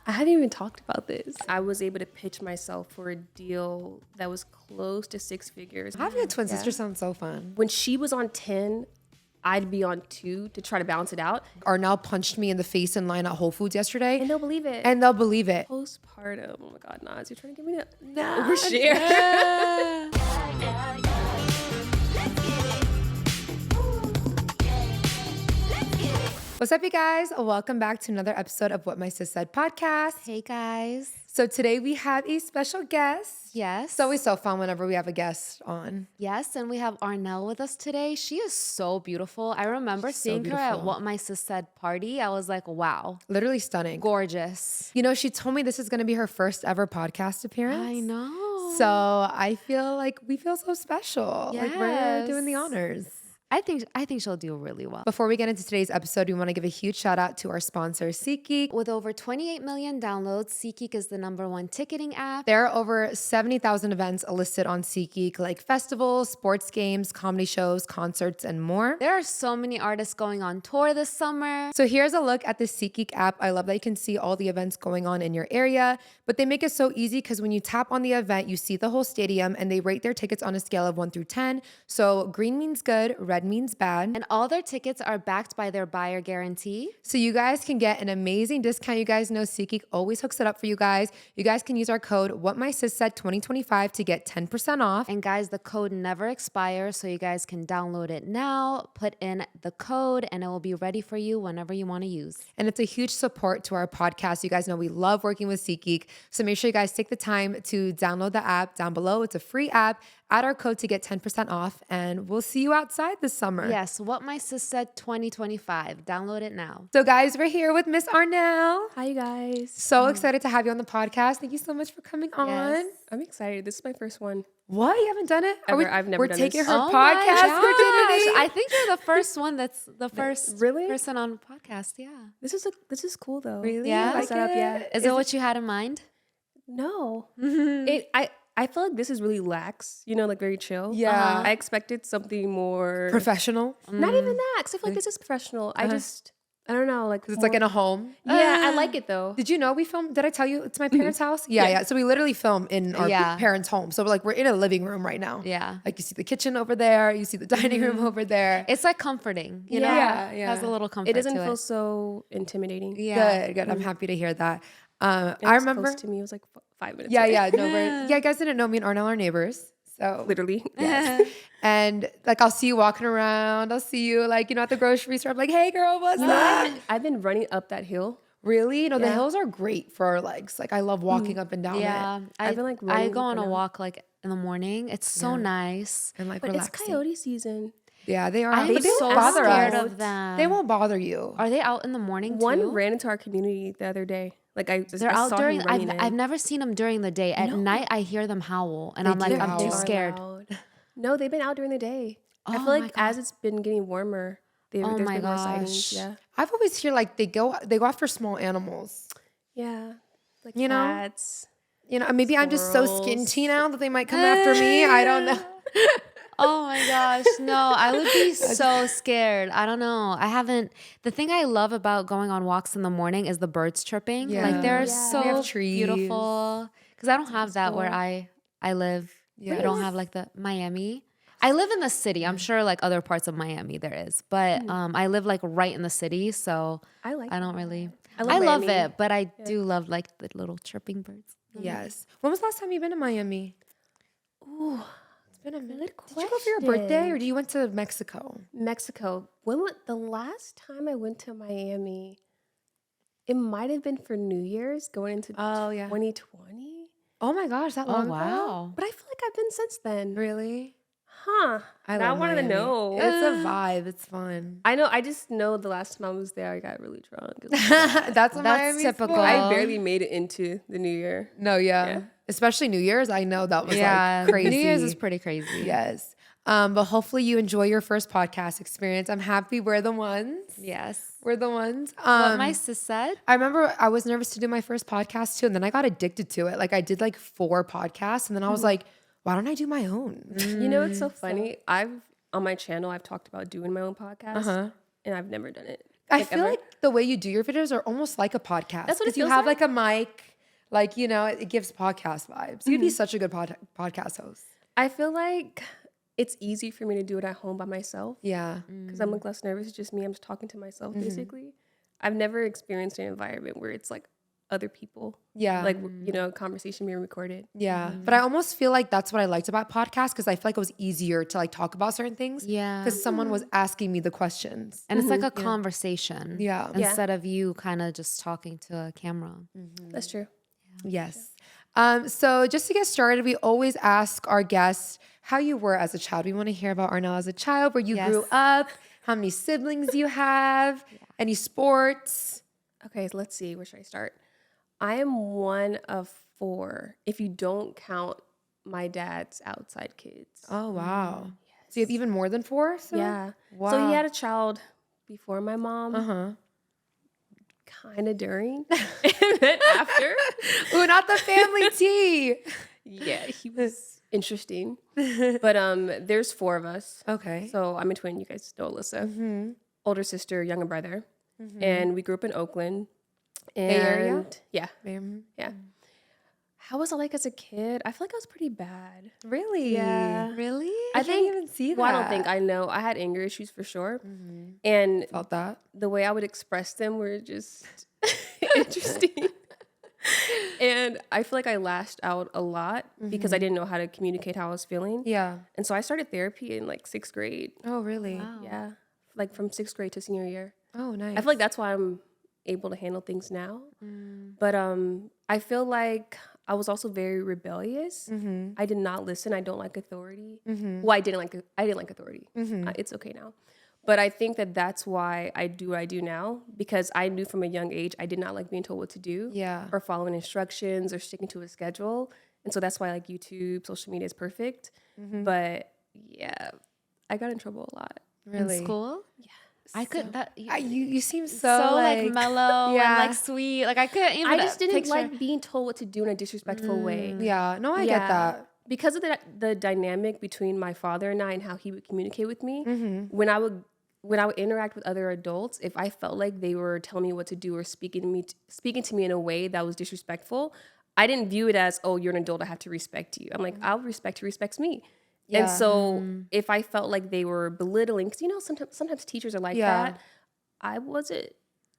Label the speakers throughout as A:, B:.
A: I haven't even talked about this. I was able to pitch myself for a deal that was close to 6 figures.
B: Having a twin sister sounds so fun.
A: When she was on 10, I'd be on 2 to try to balance it out.
B: Arnell punched me in the face in line at Whole Foods yesterday.
A: And they'll believe it. Postpartum. Oh my God, Naz, you're trying to give me the overshare.
B: What's up, you guys? Welcome back to another episode of What My Sis Said podcast.
C: Hey, guys.
B: So today we have a special guest.
C: Yes.
B: It's always so fun whenever we have a guest on.
C: Yes, and we have Arnell with us today. She is so beautiful. I remember seeing her at What My Sis Said party. I was like, wow.
B: Literally stunning.
C: Gorgeous.
B: You know, she told me this is going to be her first ever podcast appearance.
C: I know.
B: So I feel like we feel so special.
C: Yes.
B: Like we're doing the honors.
C: I think she'll do really well.
B: Before we get into today's episode, we want to give a huge shout out to our sponsor, SeatGeek.
C: With over 28 million downloads, SeatGeek is the #1 ticketing app.
B: There are over 70,000 events listed on SeatGeek, like festivals, sports games, comedy shows, concerts, and more.
C: There are so many artists going on tour this summer.
B: So here's a look at the SeatGeek app. I love that you can see all the events going on in your area, but they make it so easy because when you tap on the event, you see the whole stadium and they rate their tickets on a scale of 1 through 10. So green means good, red means bad.
C: And all their tickets are backed by their buyer guarantee.
B: So you guys can get an amazing discount. You guys know SeatGeek always hooks it up for you guys. You guys can use our code WhatMySisSaid2025 to get 10% off.
C: And guys, the code never expires, so you guys can download it now, put in the code, and it will be ready for you whenever you want to use.
B: And it's a huge support to our podcast. You guys know we love working with SeatGeek. So make sure you guys take the time to download the app down below. It's a free app. Add our code to get 10% off, and we'll see you outside this summer.
C: Yes, What My Sis Said 2025. Download it now.
B: So guys, we're here with Miss Arnell.
A: Hi, you guys.
B: So excited to have you on the podcast. Thank you so much for coming on.
C: Yes.
A: I'm excited. This is my first one.
B: What? You haven't done it?
A: I've never
B: we're
A: done
B: taking
A: this.
B: her
C: Oh my
B: podcast
C: gosh.
B: virginity.
C: I think you're the first one that's the first
A: Really?
C: person on podcast. Yeah.
A: This is cool though.
B: Really?
C: Yeah?
B: You like
A: Setup,
B: it?
A: yeah.
C: Is it what you had in mind?
A: No. I feel like this is really lax, like very chill.
B: Yeah.
A: I expected something more
B: Professional.
A: Not even that, because I feel like this is professional. I don't know, like
B: It's like in a home.
A: yeah, I like it though.
B: Did you know we filmed? Did I tell you it's my parents' house? Yeah. So we literally film in our parents' home. So we're in a living room right now.
C: Yeah.
B: Like you see the kitchen over there, you see the dining room over there.
C: It's like comforting, you know?
B: Yeah.
C: It has a little comfort
A: It doesn't
C: to
A: feel so intimidating.
C: Yeah.
B: Good. I'm happy to hear that.
A: And
B: I
A: it's
B: remember.
A: close to me. It was like 5 minutes.
B: Yeah.
A: away.
B: No, you guys didn't know me and Arnell are neighbors. So
A: Literally.
B: yes. And like I'll see you walking around. I'll see you like at the grocery store. I'm like, hey girl, what's up?
A: I've been running up that hill.
B: Really? The
A: Yeah.
B: hills are great for our legs. Like I love walking up and down
C: Yeah.
B: it.
A: I've been, like,
C: I
A: running
C: go on a
A: around.
C: walk like in the morning. It's so nice.
B: And like
A: But
B: relaxing.
A: it's coyote season.
B: Yeah, they are.
C: I'm
B: But they
C: so
B: won't bother
C: scared
B: us.
C: of them.
B: They won't bother you.
C: Are they out in the morning
A: One
C: too?
A: ran into our community the other day. Like
C: They're
A: I
C: out
A: saw
C: during.
A: him running in.
C: I've never seen them during the day. At night, I hear them howl, and
B: They
C: I'm like,
B: do
C: I'm
B: howl.
C: too
B: They are
C: scared.
A: Loud. No, they've been out during the day. I
C: Oh
A: feel
C: my
A: like as it's been getting warmer, there's
C: Oh
A: been
C: my
A: more sightings.
C: gosh.
A: Yeah.
B: I've always heard like they go after small animals.
A: Yeah. Like
B: You know?
A: cats.
B: Maybe I'm just so
A: Squirrels.
B: skinty now that they might come after me. I don't know.
C: Oh my gosh, no, I would be so scared. I don't know. I haven't. The thing I love about going on walks in the morning is the birds chirping.
B: Yeah.
C: Like they're
A: Yeah.
C: so
B: We have trees.
C: beautiful. Because I don't have that where I live.
B: Yeah.
C: I don't have like the Miami. I live in the city. I'm sure like other parts of Miami there is, but I live like right in the city, so
A: I like
C: I don't really.
A: I
C: I love
A: Miami.
C: it, but I do love like the little chirping birds.
B: Yes. When was the last time you've been to Miami?
A: Ooh,
B: It's been a minute.
A: Good
B: Did you go for your birthday
A: question.
B: or you went to Mexico?
A: Mexico. When was the last time I went to Miami? It might have been for New Year's going into
B: Oh, yeah.
A: 2020.
B: Oh my gosh, that
C: Oh
B: long ago?
C: wow.
A: But I feel like I've been since then.
B: Really?
A: Huh.
B: I
A: Now I
B: love
A: wanted to
B: Miami.
A: know.
B: It's a vibe. It's fun.
A: I know. I just know the last time I was there, I got really drunk.
B: That's what
C: That's
B: Miami's
C: typical.
B: for.
A: I barely made it into the new year.
B: No, yeah.
A: Yeah.
B: Especially New Year's. I know that was
C: Yeah,
B: like crazy.
C: New Year's is pretty crazy.
B: Yes. But hopefully you enjoy your first podcast experience. I'm happy we're the ones.
C: Yes.
B: We're the ones.
C: What my sis said.
B: I remember I was nervous to do my first podcast too, and then I got addicted to it. Like I did like 4 podcasts, and then I was like, why don't I do my own?
A: You know, it's so funny. On my channel, I've talked about doing my own podcast, and I've never done it.
B: I
A: Like,
B: feel
A: ever.
B: like the way you do your videos are almost like a podcast.
A: That's what it
B: Because you
A: feels
B: have
A: like.
B: like a mic, like, you know, it gives podcast vibes. You'd be such a good podcast host.
A: I feel like it's easy for me to do it at home by myself
B: Yeah.
A: because I'm like less nervous. It's just me. I'm just talking to myself basically. I've never experienced an environment where it's like other people.
B: Yeah.
A: Like, you know, conversation being recorded.
B: Yeah. But I almost feel like that's what I liked about podcasts because I feel like it was easier to like talk about certain things.
C: Yeah.
B: Because someone was asking me the questions.
C: And it's like a conversation.
B: Yeah.
C: Instead of you kind of just talking to a camera.
A: That's true.
B: Yes. So just to get started, we always ask our guests how you were as a child. We want to hear about Arnell as a child, where you grew up, how many siblings you have, any sports.
A: Okay, so let's see. Where should I start? I am one of 4, if you don't count my dad's outside kids.
B: Oh, wow. So you have even more than 4? So?
A: Yeah.
B: Wow.
A: So he had a child before my mom,
B: Uh-huh.
A: kind of during, and then after.
B: Ooh, not the family tea.
A: Yeah, he was interesting. But there's 4 of us.
B: Okay.
A: So I'm a twin. You guys know Alissa.
B: Mm-hmm.
A: Older sister, younger brother. And we grew up in Oakland. And
B: Area?
A: yeah,
B: Mm-hmm.
A: yeah. How was I like as a kid? I feel like I was pretty bad.
B: Really?
A: Yeah.
C: Really?
B: I can't even see that.
A: Well, I don't think I know. I had anger issues for sure. And
B: Felt that.
A: the way I would express them were just interesting. And I feel like I lashed out a lot because I didn't know how to communicate how I was feeling.
B: Yeah.
A: And so I started therapy in like 6th grade.
B: Oh, really?
C: Wow.
A: Yeah. Like from 6th grade to senior year.
B: Oh, nice.
A: I feel like that's why I'm able to handle things now. But I feel like I was also very rebellious. I did not listen. I don't like authority. Well, I didn't like authority. It's okay now. But I think that that's why I do what I do now, because I knew from a young age I did not like being told what to do, or following instructions or sticking to a schedule. And so that's why like YouTube, social media is perfect. But yeah, I got in trouble a lot.
B: Really?
C: In school?
A: Yeah.
C: I could that
B: You seem
C: so
B: so
C: like mellow and like sweet. Like I couldn't even
A: I just didn't
C: picture.
A: like being told what to do in a disrespectful way.
B: Yeah. No, I get that.
A: Because of the dynamic between my father and I and how he would communicate with me, when I would interact with other adults, if I felt like they were telling me what to do or speaking to me in a way that was disrespectful, I didn't view it as, oh, you're an adult, I have to respect you. I'm like, I'll respect who respects me. Yeah. And so if I felt like they were belittling, because you know sometimes teachers are like that, I wasn't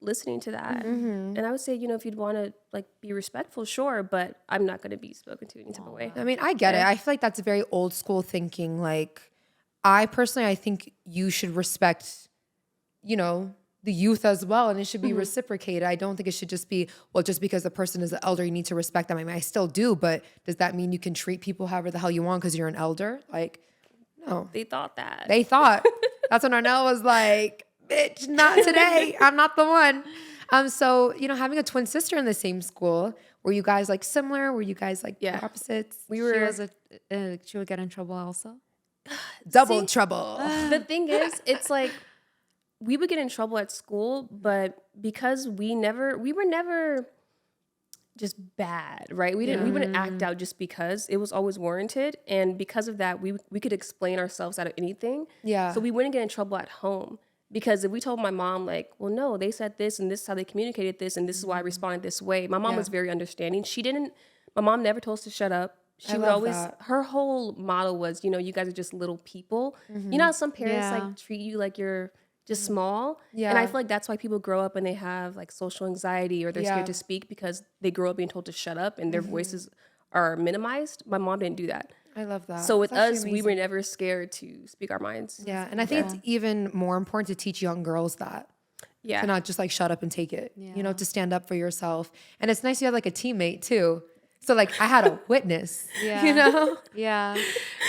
A: listening to that. And I would say, you know, if you'd want to like be respectful, sure, but I'm not going to be spoken to any type of way.
B: I mean, I get it. I feel like that's very old school thinking. Like, I think you should respect, you know, the youth as well, and it should be reciprocated. I don't think it should just be, well, just because the person is an elder, you need to respect them. I mean, I still do, but does that mean you can treat people however the hell you want because you're an elder? Like, no.
A: They thought that.
B: They thought. That's when Arnell was like, bitch, not today. I'm not the one. So, you know, having a twin sister in the same school, were you guys like similar? Were you guys like opposites?
A: We
C: She
A: were.
C: was she would get in trouble also.
B: Double trouble.
A: The thing is, it's like we would get in trouble at school, but because we were never just bad, right? We wouldn't act out just because. It was always warranted, and because of that, we could explain ourselves out of anything.
B: Yeah.
A: So we wouldn't get in trouble at home, because if we told my mom like, well, no, they said this and this is how they communicated this and this is why I responded this way. My mom was very understanding. My mom never told us to shut up. She would always, her whole motto was, you know, you guys are just little people. You know how some parents like treat you like you're just small?
B: Yeah.
A: And I feel like that's why people grow up and they have like social anxiety, or they're scared to speak because they grow up being told to shut up and their voices are minimized. My mom didn't do that.
B: I love that.
A: So with
B: That's
A: us, we were never scared to speak our minds.
B: Yeah, and I think it's even more important to teach young girls that.
A: Yeah.
B: To not just like shut up and take it. You know, to stand up for yourself. And it's nice you have like a teammate too. So like I had a witness.
C: Yeah.
B: You know?
C: Yeah.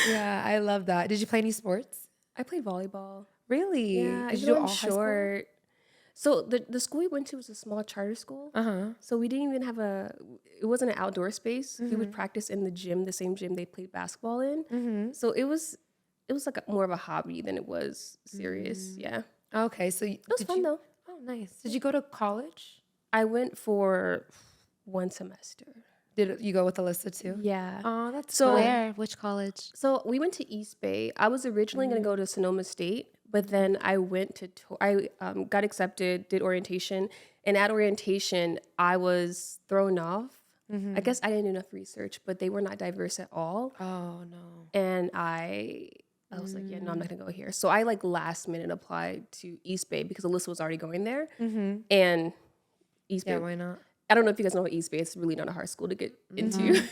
B: Yeah, I love that. Did you play any sports?
A: I played volleyball.
B: Really?
A: Yeah,
B: Did you
A: even
B: do all
A: though I'm
B: high school?
A: short. So the school we went to was a small charter school. So we didn't even have it wasn't an outdoor space. We would practice in the gym, the same gym they played basketball in. So it was like more of a hobby than it was serious. Yeah.
B: Okay, so
A: It was fun though.
B: Oh, nice. Did you go to college?
A: I went for 1 semester.
B: Did you go with Alissa too?
A: Yeah.
B: Oh, that's
A: So
C: Where? Which college?
A: So we went to East Bay. I was originally going to go to Sonoma State, But then I went to, I got accepted, did orientation. And at orientation, I was thrown off. I guess I didn't do enough research, but they were not diverse at all.
B: Oh, no.
A: And I was like, yeah, no, I'm not gonna go here. So I like last minute applied to East Bay because Alissa was already going there. And East Bay,
B: Yeah, why not?
A: I don't know if you guys know what East Bay is. It's really not a hard school to get into.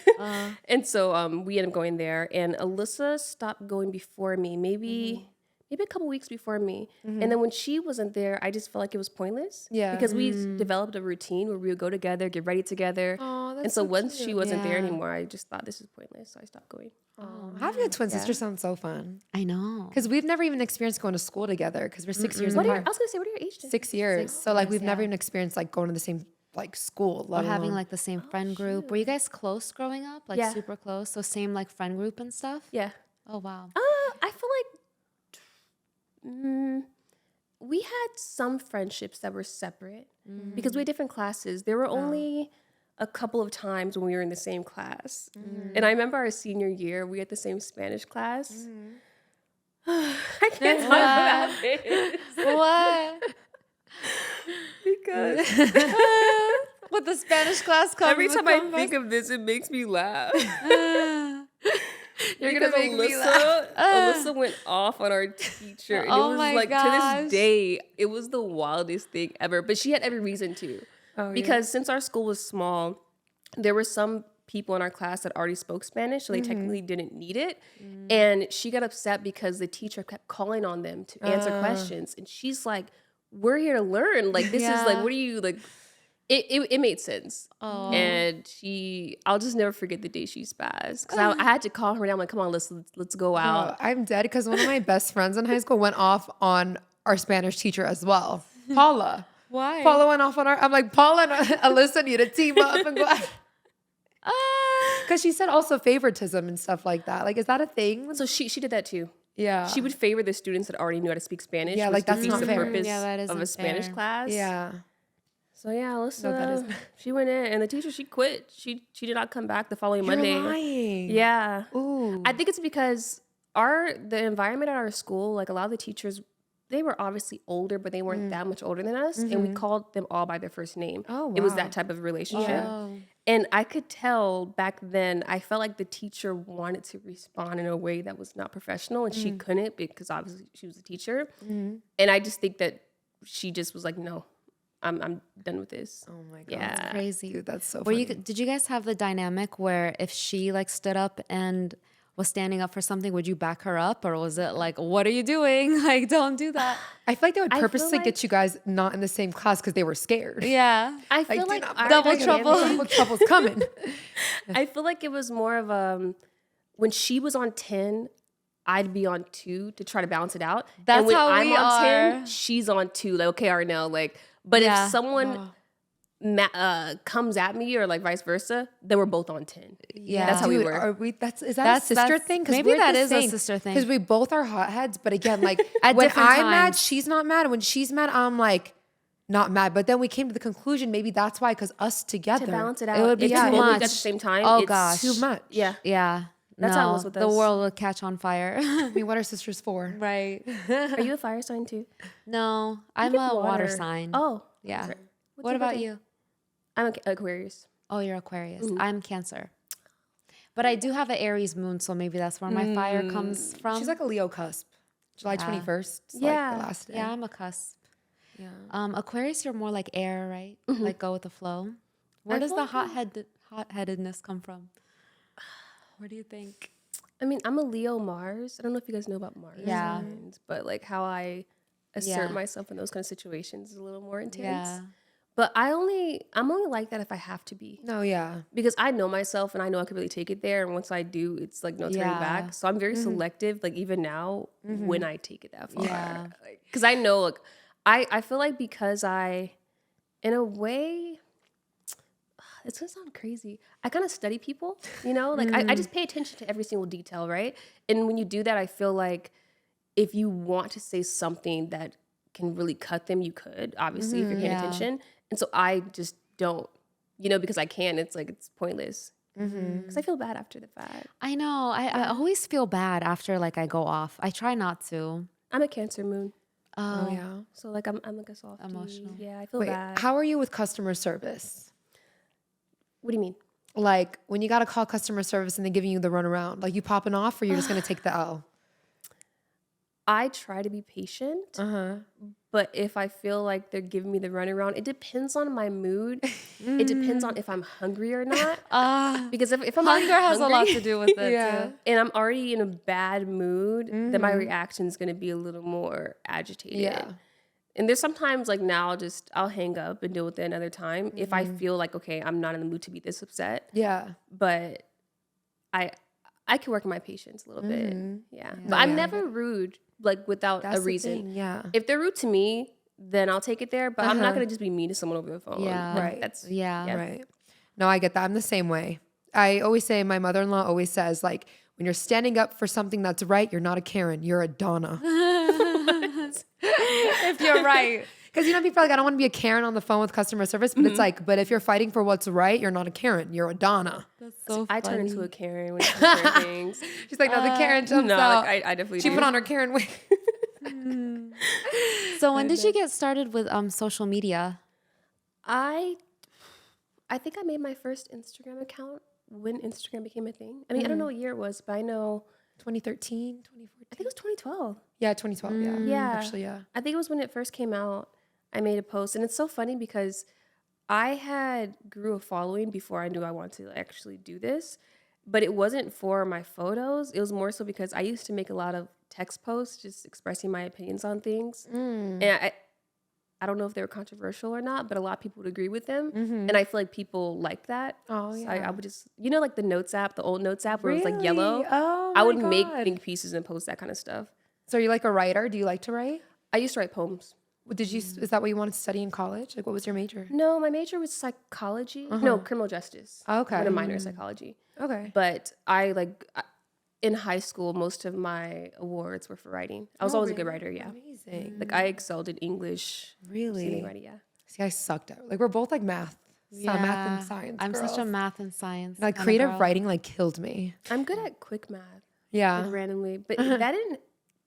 A: And so we ended up going there. And Alissa stopped going before me, maybe a couple weeks before me. And then when she wasn't there, I just felt like it was pointless.
B: Yeah.
A: Because we developed a routine where we would go together, get ready together.
B: Oh, that's
A: And so once
B: cute.
A: she wasn't there anymore, I just thought this is pointless. So I stopped going.
B: Having a twin sister sounds so fun.
C: I know.
B: Because we've never even experienced going to school together because we're 6 years
A: I
B: apart.
A: was going to say, what are your age difference?
B: 6 years. So like we've never even experienced like going to the same like school.
C: Or having like the same friend group. Were you guys close growing up? Like
A: Yeah.
C: super close? So same like friend group and stuff?
A: Yeah.
C: Oh, wow.
A: I feel like we had some friendships that were separate because we had different classes. There were only a couple of times when we were in the same class. And I remember our senior year, we had the same Spanish class. I can't talk about it
C: What?
A: because
C: With the Spanish class coming.
A: every time I think of this, it makes me laugh.
B: You're
A: Because
B: gonna make me laugh.
A: Alyssa went off on our teacher. And
C: Oh
A: it was
C: my
A: like, to
C: gosh.
A: this day, it was the wildest thing ever. But she had every reason to. Because since our school was small, there were some people in our class that already spoke Spanish, so they technically didn't need it. And she got upset because the teacher kept calling on them to answer questions. And she's like, we're here to learn. Like, this is like, what are you, like... It made sense. And I'll just never forget the day she spazzed. Because I had to call her down. I'm like, come on, let's go out.
B: I'm dead because one of my best friends in high school went off on our Spanish teacher as well. Paula.
C: Why?
B: Paula went off on our, I'm like, Paula and Alyssa need to team up and go. Because she said also favoritism and stuff like that. Like, is that a thing?
A: So she did that too.
B: Yeah.
A: She would favor the students that already knew how to speak Spanish.
B: Yeah,
A: which
B: like, that's
A: defeats
B: not
A: the
B: fair.
A: purpose
C: Yeah, that
A: of a
C: isn't
A: Spanish
C: fair.
A: class.
B: Yeah.
A: So yeah, Alyssa,
B: that is-
A: she went in, and the teacher, she quit. She did not come back the following
B: You're
A: Monday.
B: lying.
A: Yeah.
B: Ooh.
A: I think it's because the environment at our school, like a lot of the teachers, they were obviously older, but they weren't that much older than us, and we called them all by their first name.
B: Oh,
A: It was
B: wow.
A: that type of relationship.
C: Oh.
A: And I could tell back then, I felt like the teacher wanted to respond in a way that was not professional, and she couldn't because obviously she was a teacher. And I just think that she just was like, no, I'm done with this.
B: Oh my God.
A: Yeah.
C: Crazy.
B: Dude, that's so
C: Were
B: funny.
C: did you guys have the dynamic where if she like stood up and was standing up for something, would you back her up? Or was it like, what are you doing? Like, don't do that.
B: I feel like they would
A: feel
B: purposely
A: like-
B: get you guys not in the same class because they were scared.
C: Yeah.
A: I
B: Like,
A: feel
B: do
A: like
B: not
A: our
C: double
A: dynamic-
C: trouble.
B: Double trouble's coming.
A: I feel like it was more of when she was on 10, I'd be on 2 to try to balance it out.
C: That's
A: and when
C: how
A: I'm
C: we
A: on 10,
C: are.
A: she's on 2. Like, okay, Arnell, like, but
C: Yeah.
A: if someone comes at me or like vice versa, then we're both on 10.
C: Yeah.
A: That's how we
B: Dude,
A: were.
B: Is that a sister thing?
C: maybe that is a sister thing.
B: Because we both are hotheads, but again, like
C: At
B: when
C: different
B: I'm mad,
C: times.
B: she's not mad. When she's mad, I'm like not mad. But then we came to the conclusion maybe that's why, because us together,
A: To balance it out.
C: It would be
A: if
C: too
A: both of you
C: much.
A: At the same time,
C: Oh,
A: it's
C: gosh.
B: too much.
A: Yeah.
C: Yeah.
A: That's how it was with
C: The
A: us.
C: world would catch on fire.
B: I mean, what are sisters for?
C: Right.
A: Are you a fire sign too?
C: No, I'm
A: Give
C: a water
A: water.
C: sign.
A: Oh.
C: Yeah.
A: What's
C: What
A: your
C: about
A: birthday?
C: you?
A: I'm Aquarius.
C: Oh, you're Aquarius. I'm Cancer. But I do have an Aries moon, so maybe that's where my fire comes from.
B: She's like a Leo cusp. July 21st. It's
A: Yeah.
B: like the last day.
C: yeah, I'm a cusp.
B: Yeah.
C: Aquarius, you're more like air, right? Like go with the flow. Where
A: I
C: does
A: feel
C: the
A: like
C: hot-headedness come from? Where do you think?
A: I mean, I'm a Leo Mars. I don't know if you guys know about Mars
C: Yeah.
A: signs, but like how I assert
C: Yeah.
A: myself in those kind of situations is a little more intense.
C: Yeah.
A: But I'm only like that if I have to be.
B: No, yeah.
A: Because I know myself and I know I could really take it there. And once I do, it's like no turning
C: Yeah.
A: back. So I'm very selective, like even now when I take it that far.
C: Yeah.
A: Because I know, like, I feel like because in a way, it's gonna sound crazy. I kind of study people, you know? Like I just pay attention to every single detail, right? And when you do that, I feel like if you want to say something that can really cut them, you could, obviously, if you're paying
C: Yeah.
A: attention. And so I just don't, you know, because I can, it's like, it's pointless. Because I feel bad after the fact.
C: I know. I always feel bad after like I go off. I try not to.
A: I'm a Cancer moon.
B: Oh yeah.
A: So like I'm like a softie.
C: Emotional.
A: Yeah, I feel
B: Wait,
A: that.
B: how are you with customer service?
A: What do you mean?
B: Like when you got to call customer service and they're giving you the runaround, like you popping off or you're just going to take the L?
A: I try to be patient, but if I feel like they're giving me the runaround, it depends on my mood. It depends on if I'm hungry or not. Because if I'm
C: Hunger has
A: hungry,
C: a lot to do with it too.
A: and I'm already in a bad mood, then my reaction is going to be a little more agitated.
B: Yeah.
A: And there's sometimes like now I'll hang up and deal with it another time if I feel like, okay, I'm not in the mood to be this upset.
B: Yeah.
A: But I can work on my patience a little bit. Yeah. But
B: No,
A: I'm
B: yeah.
A: never rude, like without
B: That's
A: a
B: the
A: reason.
B: thing, yeah.
A: If they're rude to me, then I'll take it there. But I'm not gonna just be mean to someone over the phone.
C: Yeah.
A: Like,
B: Right.
A: That's
C: Yeah.
B: Right. No, I get that. I'm the same way. I always say, my mother-in-law always says, like, when you're standing up for something that's right, you're not a Karen, you're a Donna.
C: If you're right.
B: Because people are like, I don't want to be a Karen on the phone with customer service, but it's like, but if you're fighting for what's right, you're not a Karen, you're a Donna.
C: That's so
A: I turn
C: funny.
A: into a Karen when it comes to certain things.
B: She's like, no, the Karen jumps
A: No,
B: out.
A: like I definitely
B: She
A: do.
B: put on her Karen wig.
C: So when did you get started with social media?
A: I think I made my first Instagram account when Instagram became a thing. I mean, I don't know what year it was, but I know
B: 2013, 2014.
A: I think it was 2012.
B: Yeah, 2012. Yeah.
A: Yeah.
B: Actually, yeah.
A: I think it was when it first came out. I made a post, and it's so funny because I grew a following before I knew I wanted to actually do this, but it wasn't for my photos. It was more so because I used to make a lot of text posts, just expressing my opinions on things, and I don't know if they were controversial or not, but a lot of people would agree with them, and I feel like people like that.
B: Oh,
A: So
B: yeah.
A: I would just, like the Notes app, the old Notes app where it was like yellow.
B: Really? Oh,
A: I would
B: my
A: make
B: God.
A: think pieces and post that kind of stuff.
B: So are you like a writer? Do you like to write?
A: I used to write poems.
B: Did you? Is that what you wanted to study in college? Like, what was your major?
A: No, my major was psychology. No, criminal justice.
B: Okay.
A: With a minor in psychology.
B: Okay.
A: But in high school, most of my awards were for writing. I was always a good writer, yeah.
B: Amazing.
A: Like I excelled in English.
B: Really?
A: Writing, yeah.
B: See, I sucked at. Like, we're both like math. Math and science.
C: I'm such a
B: girls.
C: math and science.
B: Like
C: kinda
B: creative
C: girl.
B: writing like killed me.
A: I'm good at quick math,
B: Yeah.
A: like randomly. But that didn't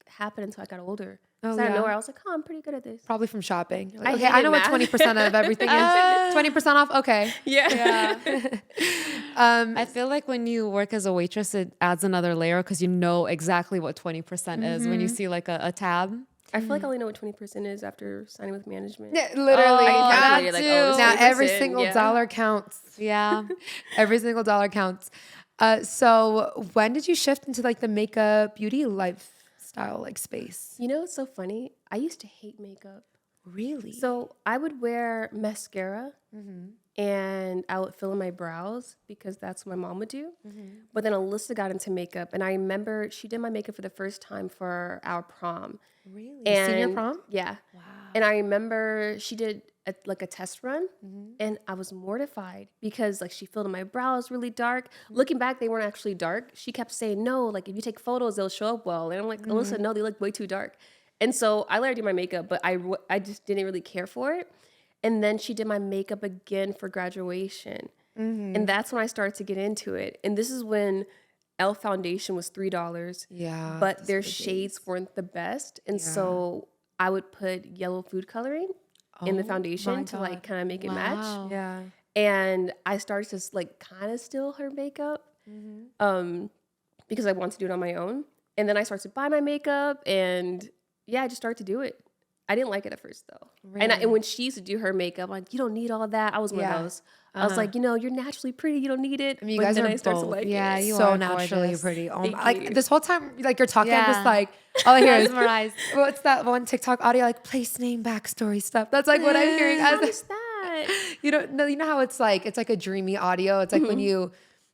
A: happen until I got older.
B: Oh,
A: Out of
B: yeah?
A: nowhere, I was like, oh, I'm pretty good at this.
B: Probably from shopping. You're like,
A: I
B: okay, I
A: hated
B: know what
A: math.
B: 20% of everything is. 20% off? Okay.
A: Yeah.
C: I feel like when you work as a waitress, it adds another layer because you know exactly what 20% is when you see like a tab.
A: I feel like I only know what 20% is after signing with management.
B: Yeah, literally.
C: Oh,
B: now,
C: that
A: like,
C: too.
A: this
B: now every
A: 20%,
B: single
A: yeah.
B: dollar counts.
C: Yeah.
B: Every single dollar counts. So when did you shift into like the makeup beauty lifestyle like space?
A: You know what's so funny? I used to hate makeup.
B: Really?
A: So I would wear mascara and I would fill in my brows because that's what my mom would do. But then Alissa got into makeup, and I remember she did my makeup for the first time for our prom.
B: Really?
A: And
B: Senior prom?
A: Yeah. Wow. And I remember she did a test run, and I was mortified because like she filled in my brows really dark. Looking back, they weren't actually dark. She kept saying, no, like if you take photos, they'll show up well. And I'm like, Alissa, no, they look way too dark. And so I let her do my makeup, but I just didn't really care for it. And then she did my makeup again for graduation. And that's when I started to get into it. And this is when e.l.f. foundation was $3.
B: Yeah.
A: But their shades weren't the best. And so I would put yellow food coloring in the foundation to like kind of make it match.
B: Yeah.
A: And I started to like kind of steal her makeup because I wanted to do it on my own. And then I started to buy my makeup, and I just started to do it. I didn't like it at first though.
B: Really?
A: And when she used to do her makeup, I'm like, you don't need all that. I was one of those. I was like, you're naturally pretty. You don't need it.
B: I mean, you
A: But
B: guys
A: then
B: are
A: I started to
B: both.
A: like
C: Yeah,
A: it.
C: you
B: so
C: are
B: naturally
C: gorgeous.
B: pretty. Oh,
A: Thank
B: my,
A: you.
B: like this whole time, like you're talking, I'm
C: Yeah.
B: just like, all I hear is
C: Mesmerized.
B: what's that one TikTok audio like place name backstory stuff? That's like what I'm hearing.
A: How
B: As
A: is that?
B: you know how it's like a dreamy audio. It's like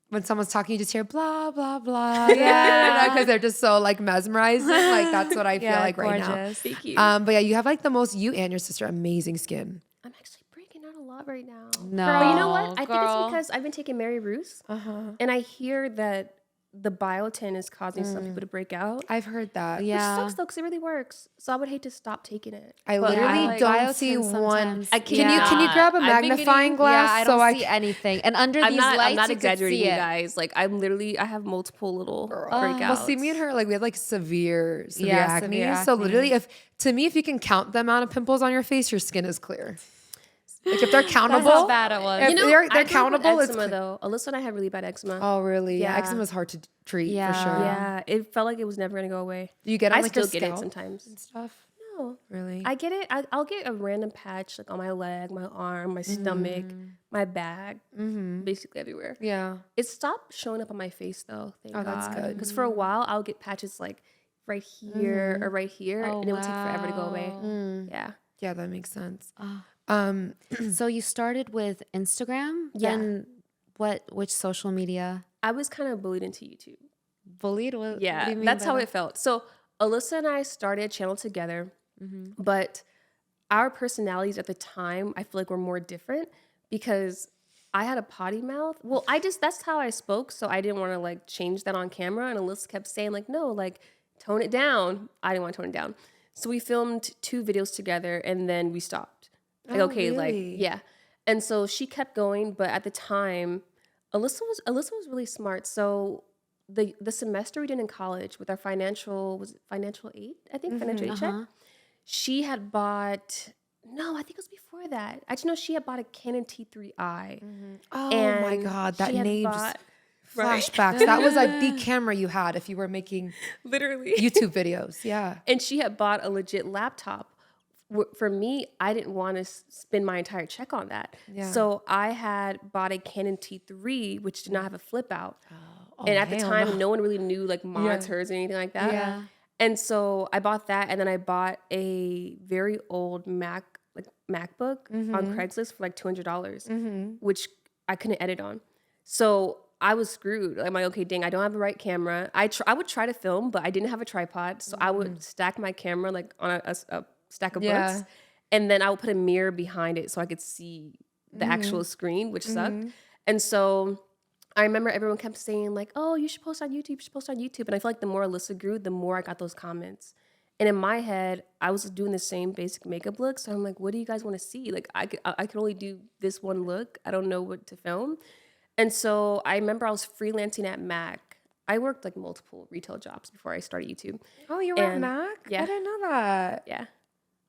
B: when someone's talking, you just hear blah blah blah. Yeah, because they're just so like mesmerizing. Like that's what I feel like right now.
C: gorgeous.
A: Thank you.
B: But yeah, you have like the most, you and your sister, amazing skin.
A: I'm actually breaking out a lot right now.
C: No.
A: But you know what? I think
C: girl.
A: it's because I've been taking Mary Ruth, and I hear that the biotin is causing some people to break out.
B: I've heard that.
A: Which
C: Yeah.
A: sucks though, because it really works. So I would hate to stop taking it.
B: I
A: But
B: literally
C: like
B: don't
C: biotin
B: see one.
C: sometimes.
B: Can you grab a
A: I've been
B: magnifying
A: getting-
B: glass
C: Yeah, I don't
B: so
C: see anything. And under these lights,
A: I'm not
C: you
A: exaggerating,
C: could see
A: you
C: it.
A: guys. Like I have multiple little breakouts.
B: Well, see, me and her, like, we have like severe
C: Yeah,
B: acne.
C: severe
B: So
C: acne.
B: literally, if you can count the amount of pimples on your face, your skin is clear. Like if they're countable,
C: That's how bad it was.
B: If
A: You know,
B: they're
A: I grew up with
B: countable, it's
A: eczema
B: clear.
A: though. Alyssa and I had really bad eczema.
B: Oh, really?
A: Yeah.
B: Eczema is hard to treat
C: Yeah.
B: for sure.
A: Yeah, it felt like it was never gonna go away.
B: Do you get on
A: I
B: like
A: still
B: your
A: get it
B: scalp
A: sometimes.
B: and stuff?
A: No,
B: Really?
A: I get it. I'll get a random patch like on my leg, my arm, my stomach, my back, basically everywhere.
B: Yeah.
A: It stopped showing up on my face though. Thank
B: Oh, that's
A: God.
B: good.
A: Because for a while I'll get patches like right here or right here,
C: Oh,
A: and it would take forever to go away.
B: Mm.
A: Yeah.
B: Yeah, that makes sense.
C: So you started with Instagram?
A: Yeah.
C: Then which social media?
A: I was kind of bullied into YouTube.
C: Bullied? What
A: Yeah,
C: do you mean
A: that's
C: by
A: how
C: that?
A: it felt. So Alyssa and I started a channel together,
C: Mm-hmm.
A: but our personalities at the time, I feel like were more different because I had a potty mouth. Well, that's how I spoke, so I didn't want to like change that on camera. And Alyssa kept saying like, no, like tone it down. I didn't want to tone it down. So we filmed 2 videos together and then we stopped. Like,
B: Oh,
A: okay,
B: really?
A: like, yeah. And so she kept going, but at the time, Alyssa was really smart. So the semester we did in college with our financial aid? I think financial aid check. She had bought, no, I think it was before that. I just know she had bought a Canon T3i.
B: Oh
A: And
B: my God, that
A: she had
B: name
A: bought- Right.
B: flashbacks. That was like the camera you had if you were making
A: Literally.
B: YouTube videos. Yeah.
A: And she had bought a legit laptop. For me, I didn't want to spend my entire check on that.
B: Yeah.
A: So I had bought a Canon T3, which did not have a flip out.
B: Oh,
A: And at the
B: hell
A: time,
B: no.
A: no one really knew like monitors or anything like that.
C: Yeah.
A: And so I bought that, and then I bought a very old MacBook on Craigslist for like $200, which I couldn't edit on. So I was screwed. I'm like, okay, dang, I don't have the right camera. I would try to film, but I didn't have a tripod, so I would stack my camera like on a stack of books, and then I would put a mirror behind it so I could see the actual screen, which sucked. And so I remember everyone kept saying like, oh, you should post on YouTube, you should post on YouTube. And I feel like the more Alyssa grew, the more I got those comments. And in my head, I was doing the same basic makeup look. So I'm like, what do you guys want to see? Like, I can only do this one look. I don't know what to film. And so I remember I was freelancing at Mac. I worked like multiple retail jobs before I started YouTube.
B: Oh, you were at
A: And-
B: Mac?
A: yeah.
B: I didn't know that.
A: Yeah.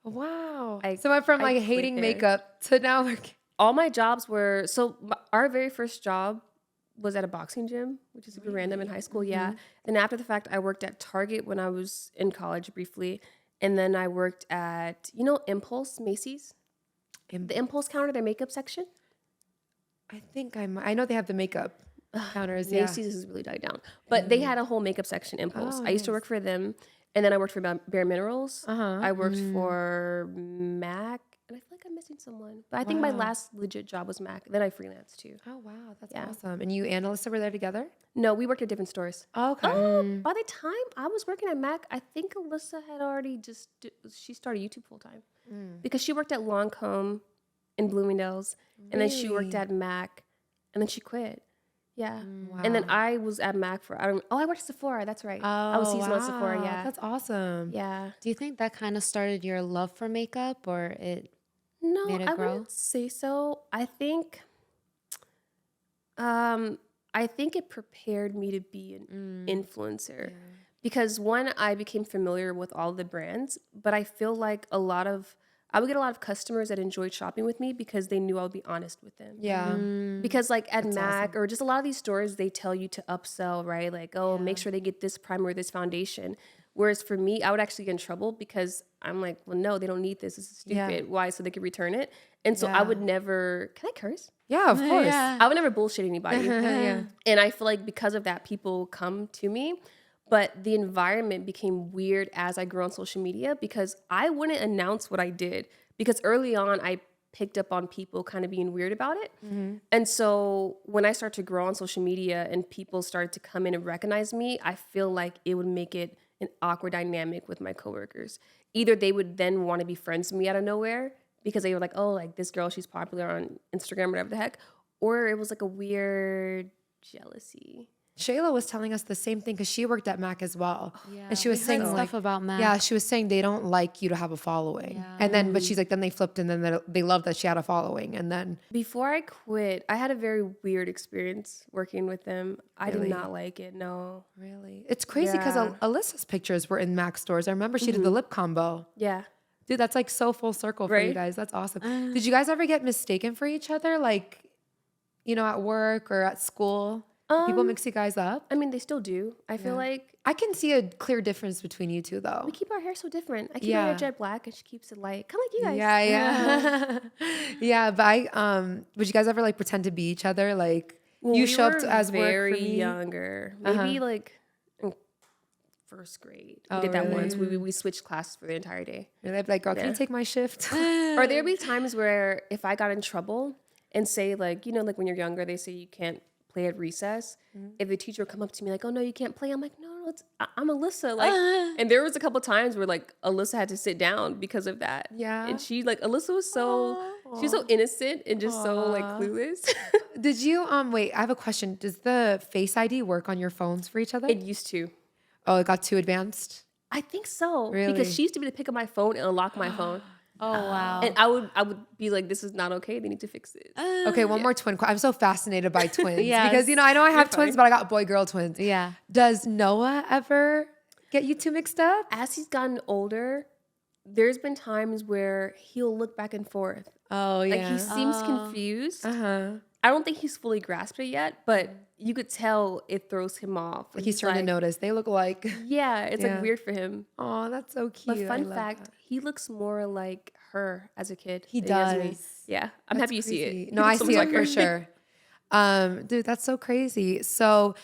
B: Wow.
A: I-
B: So I went from
A: I
B: like
A: quit
B: hating
A: there.
B: makeup to now like,
A: All my jobs were, our very first job was at a boxing gym, which is super random in high school. Yeah. Then after the fact, I worked at Target when I was in college briefly. And then I worked at, Impulse, Macy's? The Impulse counter, their makeup section.
B: I think I know they have the makeup counters. Yeah.
A: Macy's has really died down. But they had a whole makeup section, Impulse.
B: Oh,
A: I used to work for them. And then I worked for Bare Minerals.
B: Uh-huh.
A: I worked for Mac. And I feel like I'm missing someone. But I think my last legit job was Mac. Then I freelanced too.
B: Oh, wow. That's
A: Yeah.
B: awesome. And you and Alyssa were there together?
A: No, we worked at different stores.
B: Oh, okay.
A: By the time I was working at Mac, I think Alyssa had already she started YouTube full time. Because she worked at Lancome in Bloomingdale's. And then she worked
B: Really?
A: at Mac. And then she quit. Yeah.
B: Wow.
A: And then I was at Mac I worked at Sephora. That's right. I was seasonal at Sephora.
B: wow.
A: Yeah.
B: That's awesome.
A: Yeah.
C: Do you think that kind of started your love for makeup, or it?
A: No,
C: Made it
A: I
C: grow?
A: wouldn't say so. I think it prepared me to be an influencer because one, I became familiar with all the brands, but I feel like I would get a lot of customers that enjoyed shopping with me because they knew I would be honest with them.
B: Yeah.
A: Because like at Mac or just a lot of these stores, they tell you to upsell, right? Like, oh, make sure they get this primer or this foundation. Whereas for me, I would actually get in trouble because I'm like, well, no, they don't need this. This is stupid.
B: Yeah.
A: Why? So they could return it. And so I would never, can I curse?
B: Yeah, of course.
C: Yeah.
A: I would never bullshit anybody.
B: Yeah.
A: And I feel like because of that, people come to me. But the environment became weird as I grew on social media because I wouldn't announce what I did. Because early on, I picked up on people kind of being weird about it. And so when I started to grow on social media and people started to come in and recognize me, I feel like it would make it an awkward dynamic with my coworkers. Either they would then want to be friends with me out of nowhere because they were like, oh, like this girl, she's popular on Instagram, whatever the heck. Or it was like a weird jealousy.
B: Shayla was telling us the same thing because she worked at Mac as well.
C: Yeah,
B: And she was
C: we
B: saying
C: heard
B: like,
C: stuff about Mac.
B: yeah, she was saying they don't like you to have a following.
C: Yeah.
B: And then, but she's like, then they flipped and then they loved that she had a following. And then
A: Before I quit, I had a very weird experience working with them. I
B: Really?
A: did not like it. No.
B: really, it's crazy because
A: Yeah.
B: Alyssa's pictures were in Mac stores. I remember she did the lip combo.
A: Yeah.
B: Dude, that's like so full circle for you
A: Right?
B: guys. That's awesome. Did you guys ever get mistaken for each other? Like, you know, at work or at school? People mix you guys up?
A: I mean, they still do. I feel like
B: I can see a clear difference between you two though.
A: we keep our hair so different. I keep my
B: Yeah.
A: hair jet black and she keeps it light. Kind of like you guys.
B: Yeah, yeah. Yeah, but would you guys ever like pretend to be each other? Like
A: When
B: you
A: we
B: show up
A: were
B: as work for
A: very
B: me?
A: younger. Maybe like in first grade. We
B: Oh,
A: did that
B: really?
A: once. We switched classes for the entire day.
B: And they'd be like, girl, can you
A: Yeah.
B: take my shift?
A: Or there'd be times where if I got in trouble and say like, you know, like when you're younger, they say you can't play at recess. If the teacher would come up to me like, oh no, you can't play. I'm like, no, I'm Alissa. Like, and there was a couple times where like Alissa had to sit down because of that.
B: Yeah.
A: And she like, Alissa was she's so innocent and just so like clueless.
B: Did you wait, I have a question. Does the Face ID work on your phones for each other?
A: It used to.
B: Oh, it got too advanced?
A: I think so.
B: Really?
A: Because she used to be able to pick up my phone and unlock my phone.
C: Oh wow.
A: And I would be like, this is not okay. They need to fix it.
B: Okay, one more twin. I'm so fascinated by twins.
C: Yes.
B: Because, you know, I know I have
A: You're
B: twins,
A: fine.
B: but I got boy-girl twins.
C: Yeah.
B: Does Noah ever get you two mixed up?
A: As he's gotten older, there's been times where he'll look back and forth.
B: Oh,
A: Like
B: yeah.
A: he seems confused.
B: Uh-huh.
A: I don't think he's fully grasped it yet, but you could tell it throws him off.
B: Like he's starting to notice. They look like,
A: Yeah, it's
B: Yeah.
A: like weird for him.
B: oh, that's so cute.
A: But
B: I
A: fun
B: love
A: fact,
B: that.
A: he looks more like her as a kid.
B: He
A: than Yasmin.
B: does.
A: Yeah, I'm happy you see
B: Crazy.
A: it.
B: No,
A: He
B: I
A: looks so
B: see
A: much
B: it
A: like
B: for
A: her.
B: sure. Dude, that's so crazy. So,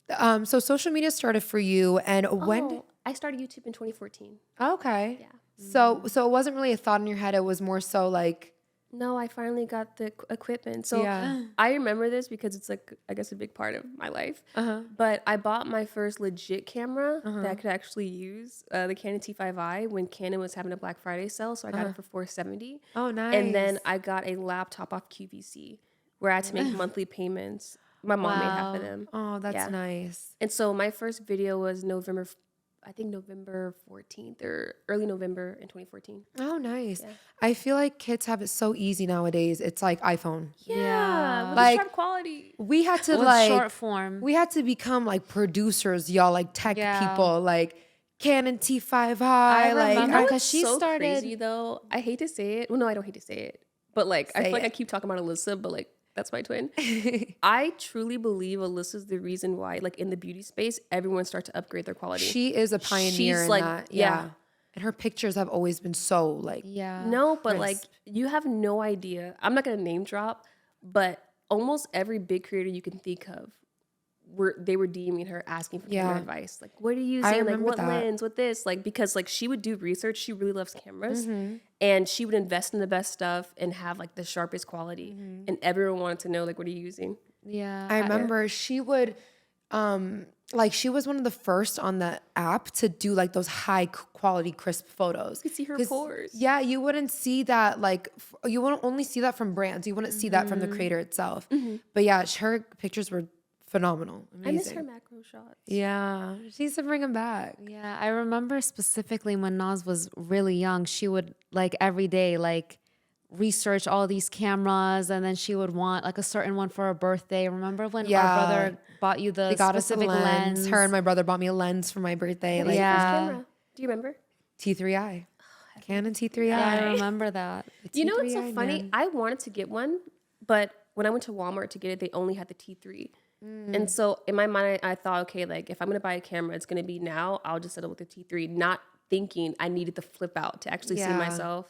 B: so social media started for you, and when? Did,
A: I started YouTube in 2014.
B: okay.
A: Yeah.
B: So it wasn't really a thought in your head. It was more so like,
A: No, I finally got the equipment. So
B: Yeah.
A: I remember this because it's like, I guess, a big part of my life. But I bought my first legit camera that I could actually use, the Canon T5i, when Canon was having a Black Friday sale. So I got it for $470.
B: oh, nice.
A: And then I got a laptop off QVC where I had to make monthly payments. My mom made half of them.
B: oh, that's
A: Yeah.
B: nice.
A: And so my first video was November 14th or early November in 2014.
B: Oh, nice. I feel like kids have it so easy nowadays. It's like iPhone.
A: Yeah, with
B: Like-
A: the sharp quality.
B: We had to
C: With
B: like
C: short form.
B: we had to become like producers, y'all, like tech
C: Yeah.
B: people, like Canon T5i.
C: I
B: like
C: remember-
A: You know
C: because
A: what's
C: she
A: so
C: started-
A: crazy though? I hate to say it. Well, no, I don't hate to say it. But like, I
B: Say
A: feel like
B: it.
A: I keep talking about Alissa, but like, that's my twin. I truly believe Alyssa's the reason why, like in the beauty space, everyone starts to upgrade their quality.
B: She is a pioneer
A: She's
B: in
A: like-
B: that.
A: yeah.
B: And her pictures have always been so like,
C: Yeah.
A: No, but like,
B: crisp.
A: you have no idea. I'm not gonna name drop, but almost every big creator you can think of, they were DMing her asking for camera
B: Yeah.
A: advice. Like, what are you
B: I
A: using? Like,
B: remember
A: what
B: that.
A: lens? What this? Like, because like she would do research. She really loves cameras,
B: Mm-hmm.
A: and she would invest in the best stuff and have like the sharpest quality.
B: Mm-hmm.
A: And everyone wanted to know like, what are you using?
C: Yeah.
B: I remember she would, like she was one of the first on the app to do like those high quality crisp photos.
A: You could see her
B: 'Cause,
A: pores.
B: Yeah, you wouldn't see that like you wouldn't only see that from brands. You wouldn't see that from the
A: Mm-hmm.
B: creator itself. But yeah, her pictures were phenomenal.
A: I miss
B: Amazing.
A: her macro shots.
B: Yeah, she needs to bring them back.
C: Yeah, I remember specifically when Naz was really young, she would like every day like research all these cameras and then she would want like a certain one for her birthday. Remember when
B: Yeah.
C: our brother bought you the
B: They got us a
C: specific lens?
B: Her and my brother bought me a lens for my birthday, like
C: Yeah.
A: First camera. Do you remember?
B: T3i, Canon T3i.
C: Yeah, I remember that.
A: You know what's so
B: T3i,
A: funny?
B: man.
A: I wanted to get one, but when I went to Walmart to get it, they only had the T3.
B: Mm.
A: And so in my mind, I thought, okay, like if I'm gonna buy a camera, it's gonna be now. I'll just settle with the T3, not thinking I needed to flip out to actually see
B: Yeah.
A: myself.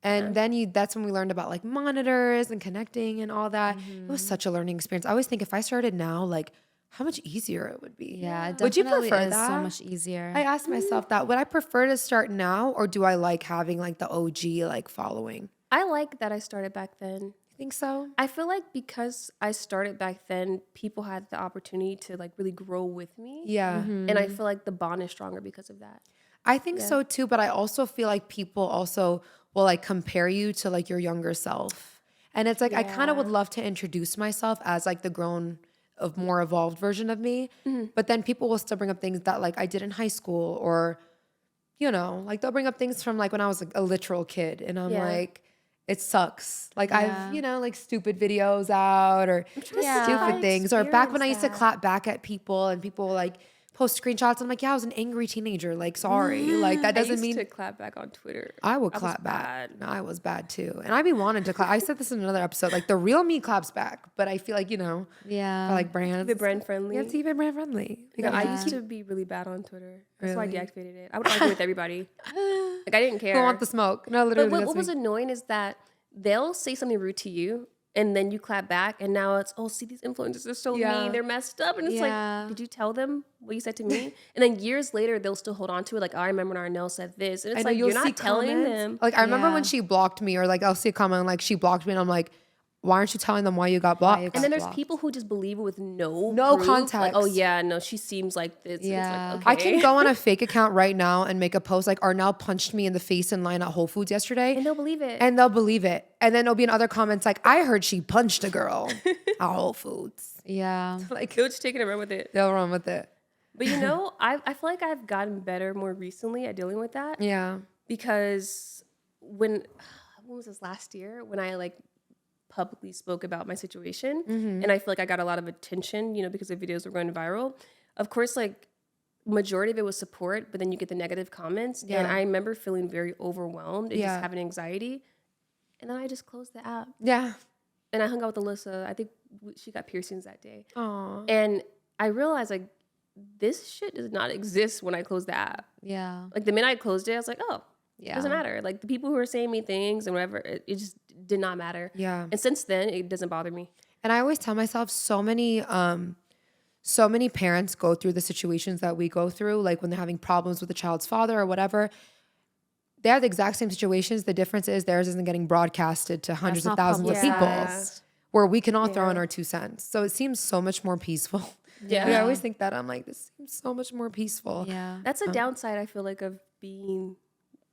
B: And then that's when we learned about like monitors and connecting and all that. It was such a learning experience. I always think if I started now, like how much easier it would be.
C: Yeah, it
B: Would you
C: definitely
B: prefer
C: is
B: that?
C: so much easier.
B: I asked myself that. Would I prefer to start now or do I like having like the OG like following?
A: I like that I started back then.
B: You think so?
A: I feel like because I started back then, people had the opportunity to like really grow with me.
B: Yeah.
A: And I feel like the bond is stronger because of that.
B: I think so too, but I also feel like people also will like compare you to like your younger self. And it's like I kind of would love to introduce myself as like the grown a more evolved version of me. But then people will still bring up things that like I did in high school, or, you know, like they'll bring up things from like when I was like a literal kid, and I'm like, it sucks. Like I've, you know, like stupid videos out, or just stupid things. Or back when I used to clap back at people and people like post screenshots. I'm like, yeah, I was an angry teenager. Like, sorry. Like that doesn't mean
A: to clap back on Twitter.
B: I would clap back. No, I was bad too. And I'd be wanting to clap. I said this in another episode. Like the real me claps back. But I feel like, you know, for like brands.
A: The brand friendly.
B: You have to keep it brand friendly.
A: No, I used to be really bad on Twitter. That's why I deactivated it. I would argue with everybody. Like I didn't care.
B: Who want the smoke? No, literally.
A: But what was annoying is that they'll say something rude to you, and then you clap back, and now it's, oh, see, these influencers are so mean, they're messed up. And it's like, did you tell them what you said to me? And then years later, they'll still hold on to it. Like, oh, I remember when Arnell said this. And it's like, you're not telling them.
B: Like, I remember when she blocked me, or like, I'll see a comment like, she blocked me, and I'm like, why aren't you telling them why you got blocked?
A: And then there's people who just believe it with no proof.
B: Context.
A: Like, oh yeah, no, she seems like this.
C: Yeah.
A: And it's like, okay.
B: I can go on a fake account right now and make a post like Arnell punched me in the face in line at Whole Foods yesterday.
A: And they'll believe it.
B: And then there'll be in other comments like, I heard she punched a girl at Whole Foods.
C: Yeah.
A: Like they'll just take it and run with it.
B: They'll run with it.
A: But you know, I feel like I've gotten better more recently at dealing with that.
B: Yeah.
A: Because when was this, last year, when I like publicly spoke about my situation, and I feel like I got a lot of attention, you know, because the videos were going viral. Of course, like majority of it was support, but then you get the negative comments, and I remember feeling very overwhelmed and just having anxiety, and then I just closed the app.
B: Yeah.
A: And I hung out with Alissa. I think she got piercings that day.
B: Aww.
A: And I realized like this shit does not exist when I closed the app.
C: Yeah.
A: Like the minute I closed it, I was like, oh, it doesn't matter. Like the people who were saying me things and whatever, it just did not matter.
B: Yeah.
A: And since then, it doesn't bother me.
B: And I always tell myself so many parents go through the situations that we go through, like when they're having problems with the child's father or whatever. They have the exact same situations. The difference is theirs isn't getting broadcasted to hundreds of thousands of people, where we can all throw in our 2 cents. So it seems so much more peaceful.
A: Yeah.
B: I always think that. I'm like, this seems so much more peaceful.
C: Yeah.
A: That's a downside, I feel like, of being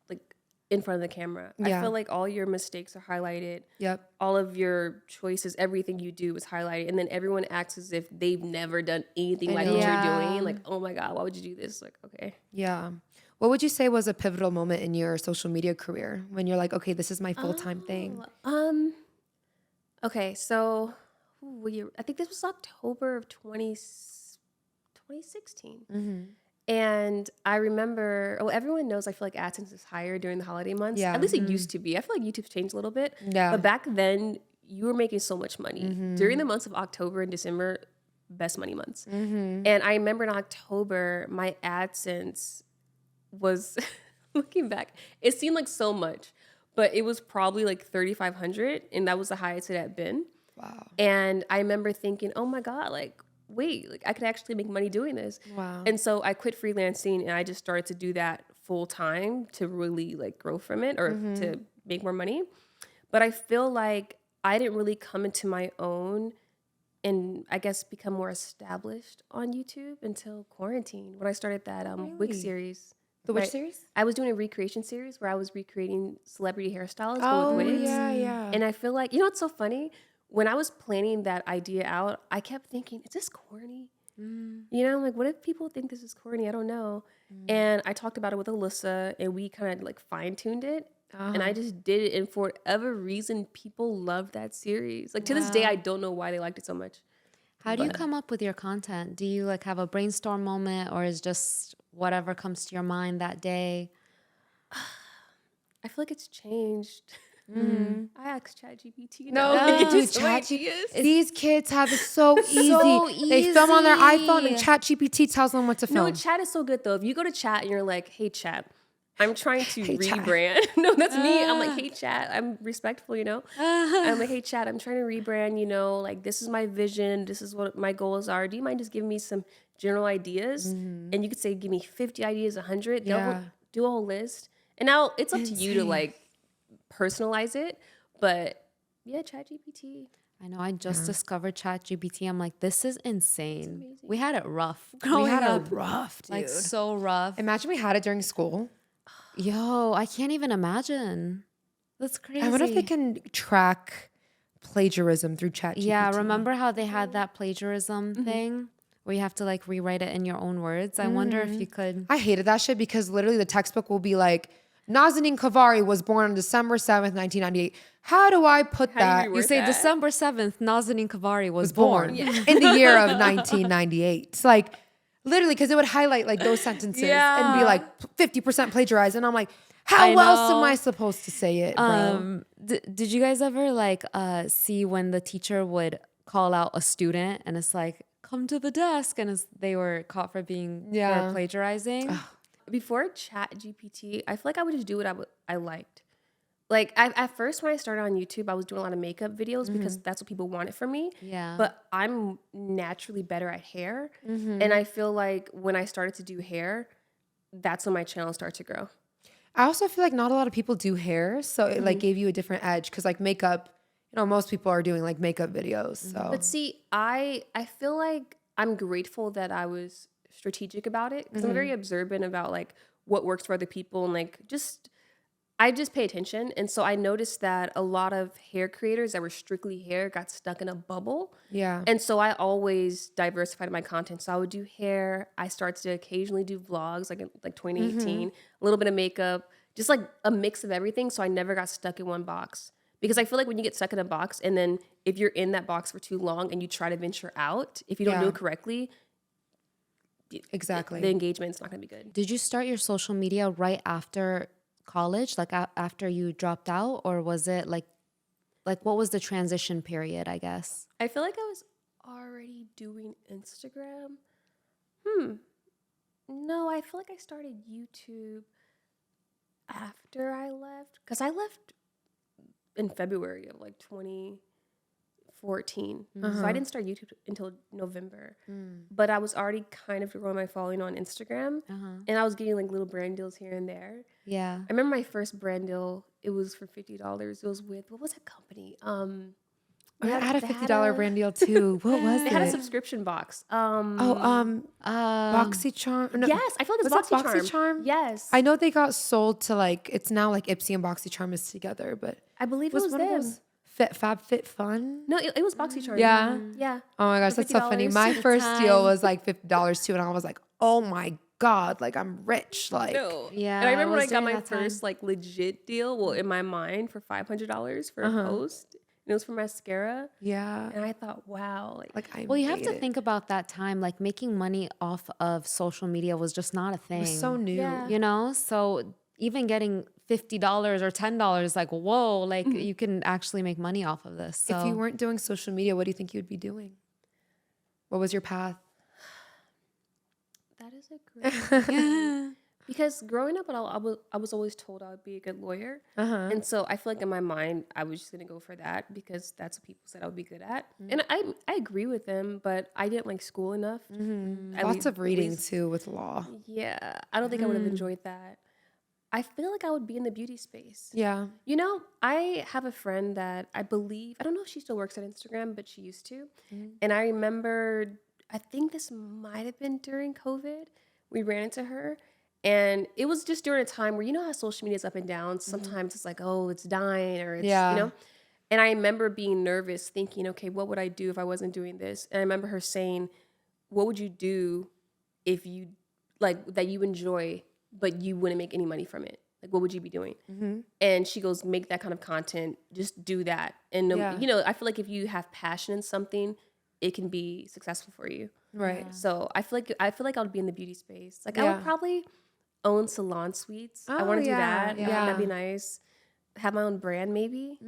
A: like in front of the camera. I feel like all your mistakes are highlighted.
B: Yep.
A: All of your choices, everything you do is highlighted. And then everyone acts as if they've never done anything like what you're doing. Like, oh my God, why would you do this? Like, okay.
B: Yeah. What would you say was a pivotal moment in your social media career when you're like, okay, this is my full-time thing?
A: Okay, so I think this was October of 2016. And I remember, everyone knows I feel like AdSense is higher during the holiday months.
B: Yeah.
A: At least it used to be. I feel like YouTube's changed a little bit.
B: Yeah.
A: But back then, you were making so much money. During the months of October and December, best money months. And I remember in October, my AdSense was, looking back, it seemed like so much, but it was probably like 3,500, and that was the highest it had been.
B: Wow.
A: And I remember thinking, oh my God, like, wait, like I could actually make money doing this.
B: Wow.
A: And so I quit freelancing, and I just started to do that full time to really like grow from it, or to make more money. But I feel like I didn't really come into my own and I guess become more established on YouTube until quarantine, when I started that wig series.
B: The witch series?
A: I was doing a recreation series where I was recreating celebrity hairstylists but with wigs.
B: Yeah.
A: And I feel like, you know what's so funny? When I was planning that idea out, I kept thinking, is this corny? You know, like, what if people think this is corny? I don't know. And I talked about it with Alissa, and we kind of like fine-tuned it. And I just did it. And for whatever reason, people love that series. Like to this day, I don't know why they liked it so much.
C: How do you come up with your content? Do you like have a brainstorm moment, or is just whatever comes to your mind that day?
A: I feel like it's changed. I asked ChatGPT.
B: These kids have it so easy. They film on their iPhone, and ChatGPT tells them what to film.
A: No, chat is so good though. If you go to chat and you're like, hey chat, I'm trying to rebrand. No, that's me. I'm like, hey chat, I'm respectful, you know? I'm like, hey chat, I'm trying to rebrand, you know, like this is my vision. This is what my goals are. Do you mind just giving me some general ideas? And you could say, give me 50 ideas, 100. They'll do a whole list. And now it's up to you to like personalize it. But yeah, ChatGPT.
C: I know. I just discovered ChatGPT. I'm like, this is insane. We had it rough.
B: We had it rough, dude.
C: Like so rough.
B: Imagine we had it during school.
C: Yo, I can't even imagine. That's crazy.
B: I wonder if they can track plagiarism through ChatGPT.
C: Yeah, remember how they had that plagiarism thing where you have to like rewrite it in your own words? I wonder if you could.
B: I hated that shit because literally the textbook will be like, Nazanin Kavari was born on December 7th, 1998. How do I put that?
A: you
C: You
A: reword
C: say
A: that?
C: December 7th, Nazanin Kavari was
B: Born
C: born.
B: in the year of 1998. It's like literally because it would highlight like those sentences and be like 50% plagiarized. And I'm like, how
C: I
B: else am
C: know.
B: I supposed to say it, bro?
C: Did you guys ever like see when the teacher would call out a student and it's like, come to the desk, and they were caught for for plagiarizing?
A: Before Chat GPT, I feel like I would just do what I liked. Like at first when I started on YouTube, I was doing a lot of makeup videos because that's what people wanted from me.
C: Yeah.
A: But I'm naturally better at hair. And I feel like when I started to do hair, that's when my channel started to grow.
B: I also feel like not a lot of people do hair. So it like gave you a different edge because like makeup, you know, most people are doing like makeup videos. So
A: But see, I feel like I'm grateful that I was strategic about it because I'm very observant about like what works for other people and like I just pay attention. And so I noticed that a lot of hair creators that were strictly hair got stuck in a bubble.
B: yeah.
A: And so I always diversified my content. So I would do hair. I started to occasionally do vlogs like in like 2018, a little bit of makeup, just like a mix of everything. So I never got stuck in one box. Because I feel like when you get stuck in a box and then if you're in that box for too long and you try to venture out, if you don't do it correctly,
B: Exactly.
A: the engagement's not going to be good.
C: Did you start your social media right after college, like after you dropped out, or was it like what was the transition period, I guess?
A: I feel like I was already doing Instagram. No, I feel like I started YouTube after I left. Because I left in February of like 2014. So I didn't start YouTube until November. But I was already kind of growing my following on Instagram. And I was getting like little brand deals here and there.
C: Yeah.
A: I remember my first brand deal, it was for $50. It was with, what was that company?
B: I had a $50 brand deal too. What was
A: They
B: it?
A: had a subscription box.
B: BoxyCharm. No,
A: Yes, I feel like it's
B: was it
A: BoxyCharm.
B: BoxyCharm?
A: Yes.
B: I know they got sold to like, it's now like Ipsy and BoxyCharm is together, but
A: I believe it was
B: one of
A: them.
B: those FabFitFun?
A: No, it was BoxyCharm.
B: Yeah.
A: Yeah.
B: Oh my gosh,
A: For
B: that's so funny.
A: $50
B: My
A: at the
B: first deal
C: time.
B: was like $50 too, and I was like, oh my God, like I'm rich. Like,
A: No.
C: Yeah,
A: And I remember when
C: was
A: I got
C: during
A: my
C: that time.
A: first like legit deal, well, in my mind for $500 for a post. And it was for mascara.
B: yeah.
A: And I thought, wow.
B: Like I
C: Well, you have
B: made
C: to
B: it.
C: think about that time. Like making money off of social media was just not a thing.
B: It was so new.
A: Yeah.
C: You know, so even getting $50 or $10, like whoa, like you can actually make money off of this. So
B: If you weren't doing social media, what do you think you would be doing? What was your path?
A: That is a great question. Because growing up, I was always told I would be a good lawyer. And so I feel like in my mind, I was just going to go for that because that's what people said I would be good at. And I agree with them, but I didn't like school enough.
B: Lots of reading too with law.
A: Yeah, I don't think I would have enjoyed that. I feel like I would be in the beauty space.
B: Yeah.
A: You know, I have a friend that I believe, I don't know if she still works at Instagram, but she used to. And I remember, I think this might have been during COVID, we ran into her. And it was just during a time where, you know how social media is up and down. Sometimes it's like, oh, it's dying or it's, you know. And I remember being nervous thinking, okay, what would I do if I wasn't doing this? And I remember her saying, what would you do if you, like, that you enjoy, but you wouldn't make any money from it? Like, what would you be doing? And she goes, make that kind of content. Just do that. And, you know, I feel like if you have passion in something, it can be successful for you.
B: Right.
A: So I feel like I would be in the beauty space. Like I would probably own salon suites. I want to do that.
B: Yeah.
A: That'd be nice. Have my own brand maybe.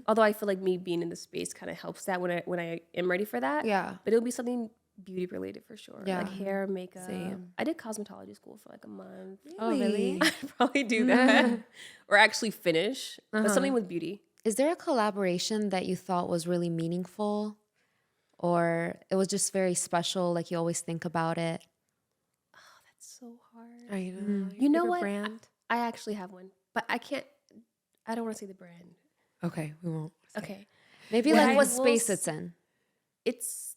A: Although I feel like me being in the space kind of helps that when I am ready for that.
B: Yeah.
A: But it'll be something beauty related for sure.
B: Yeah.
A: Like hair, makeup.
B: Same.
A: I did cosmetology school for like a month.
C: Oh, really?
A: I'd probably do that. Or actually finish. But something with beauty.
C: Is there a collaboration that you thought was really meaningful, or it was just very special? Like you always think about it.
A: So hard.
B: I know.
A: You know what?
B: Brand?
A: I actually have one. But I don't want to say the brand.
B: Okay, we won't.
A: Okay.
C: Maybe
A: Well,
C: like what
A: I will
C: space it's in.
A: It's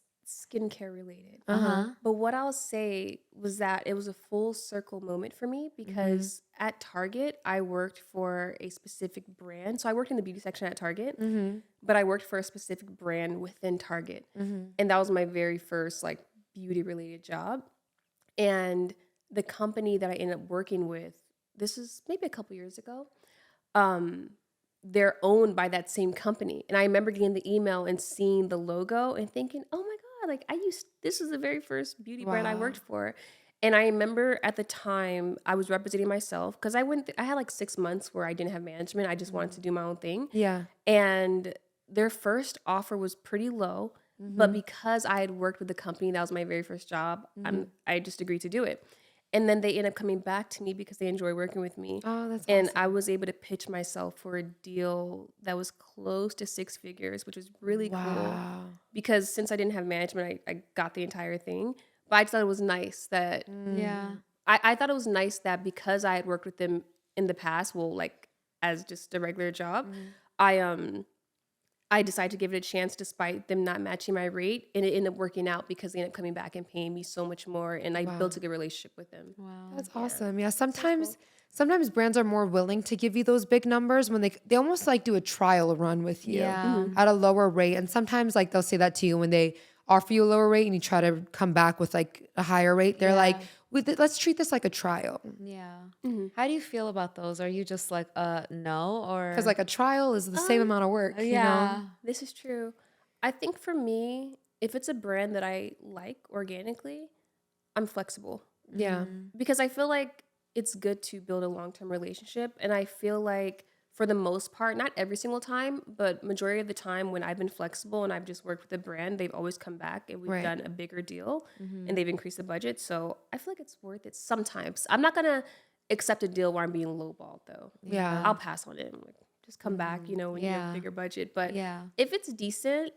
A: skincare related.
C: Uh-huh.
A: But what I'll say was that it was a full circle moment for me because at Target, I worked for a specific brand. So I worked in the beauty section at Target, but I worked for a specific brand within Target. And that was my very first like beauty related job. And the company that I ended up working with, this is maybe a couple years ago, they're owned by that same company. And I remember getting the email and seeing the logo and thinking, oh my God, like this was the very first beauty brand I worked for. And I remember at the time I was representing myself because I had like 6 months where I didn't have management. I just wanted to do my own thing.
B: Yeah.
A: And their first offer was pretty low, but because I had worked with the company, that was my very first job, I just agreed to do it. And then they ended up coming back to me because they enjoy working with me.
B: Oh, that's
A: and
B: awesome.
A: I was able to pitch myself for a deal that was close to 6 figures, which was really cool. Because since I didn't have management, I got the entire thing. But I just thought it was nice that I thought it was nice that because I had worked with them in the past, well, like as just a regular job, I decided to give it a chance despite them not matching my rate. And it ended up working out because they ended up coming back and paying me so much more. And I built a good relationship with them.
C: Wow.
B: That's awesome. Yeah. Sometimes brands are more willing to give you those big numbers when they almost like do a trial run with you at a lower rate. And sometimes like they'll say that to you when they offer you a lower rate and you try to come back with like a higher rate. They're like, let's treat this like a trial.
C: Yeah. How do you feel about those? Are you just like, no, or?
B: Because like a trial is the same amount of work. You know?
A: This is true. I think for me, if it's a brand that I like organically, I'm flexible.
B: Yeah.
A: Because I feel like it's good to build a long-term relationship. And I feel like for the most part, not every single time, but majority of the time when I've been flexible and I've just worked with a brand, they've always come back and we've done a bigger deal and they've increased the budget. So I feel like it's worth it sometimes. I'm not going to accept a deal where I'm being lowballed though.
B: Yeah.
A: I'll pass on it. Like, just come back, when you have a bigger budget. But if it's decent,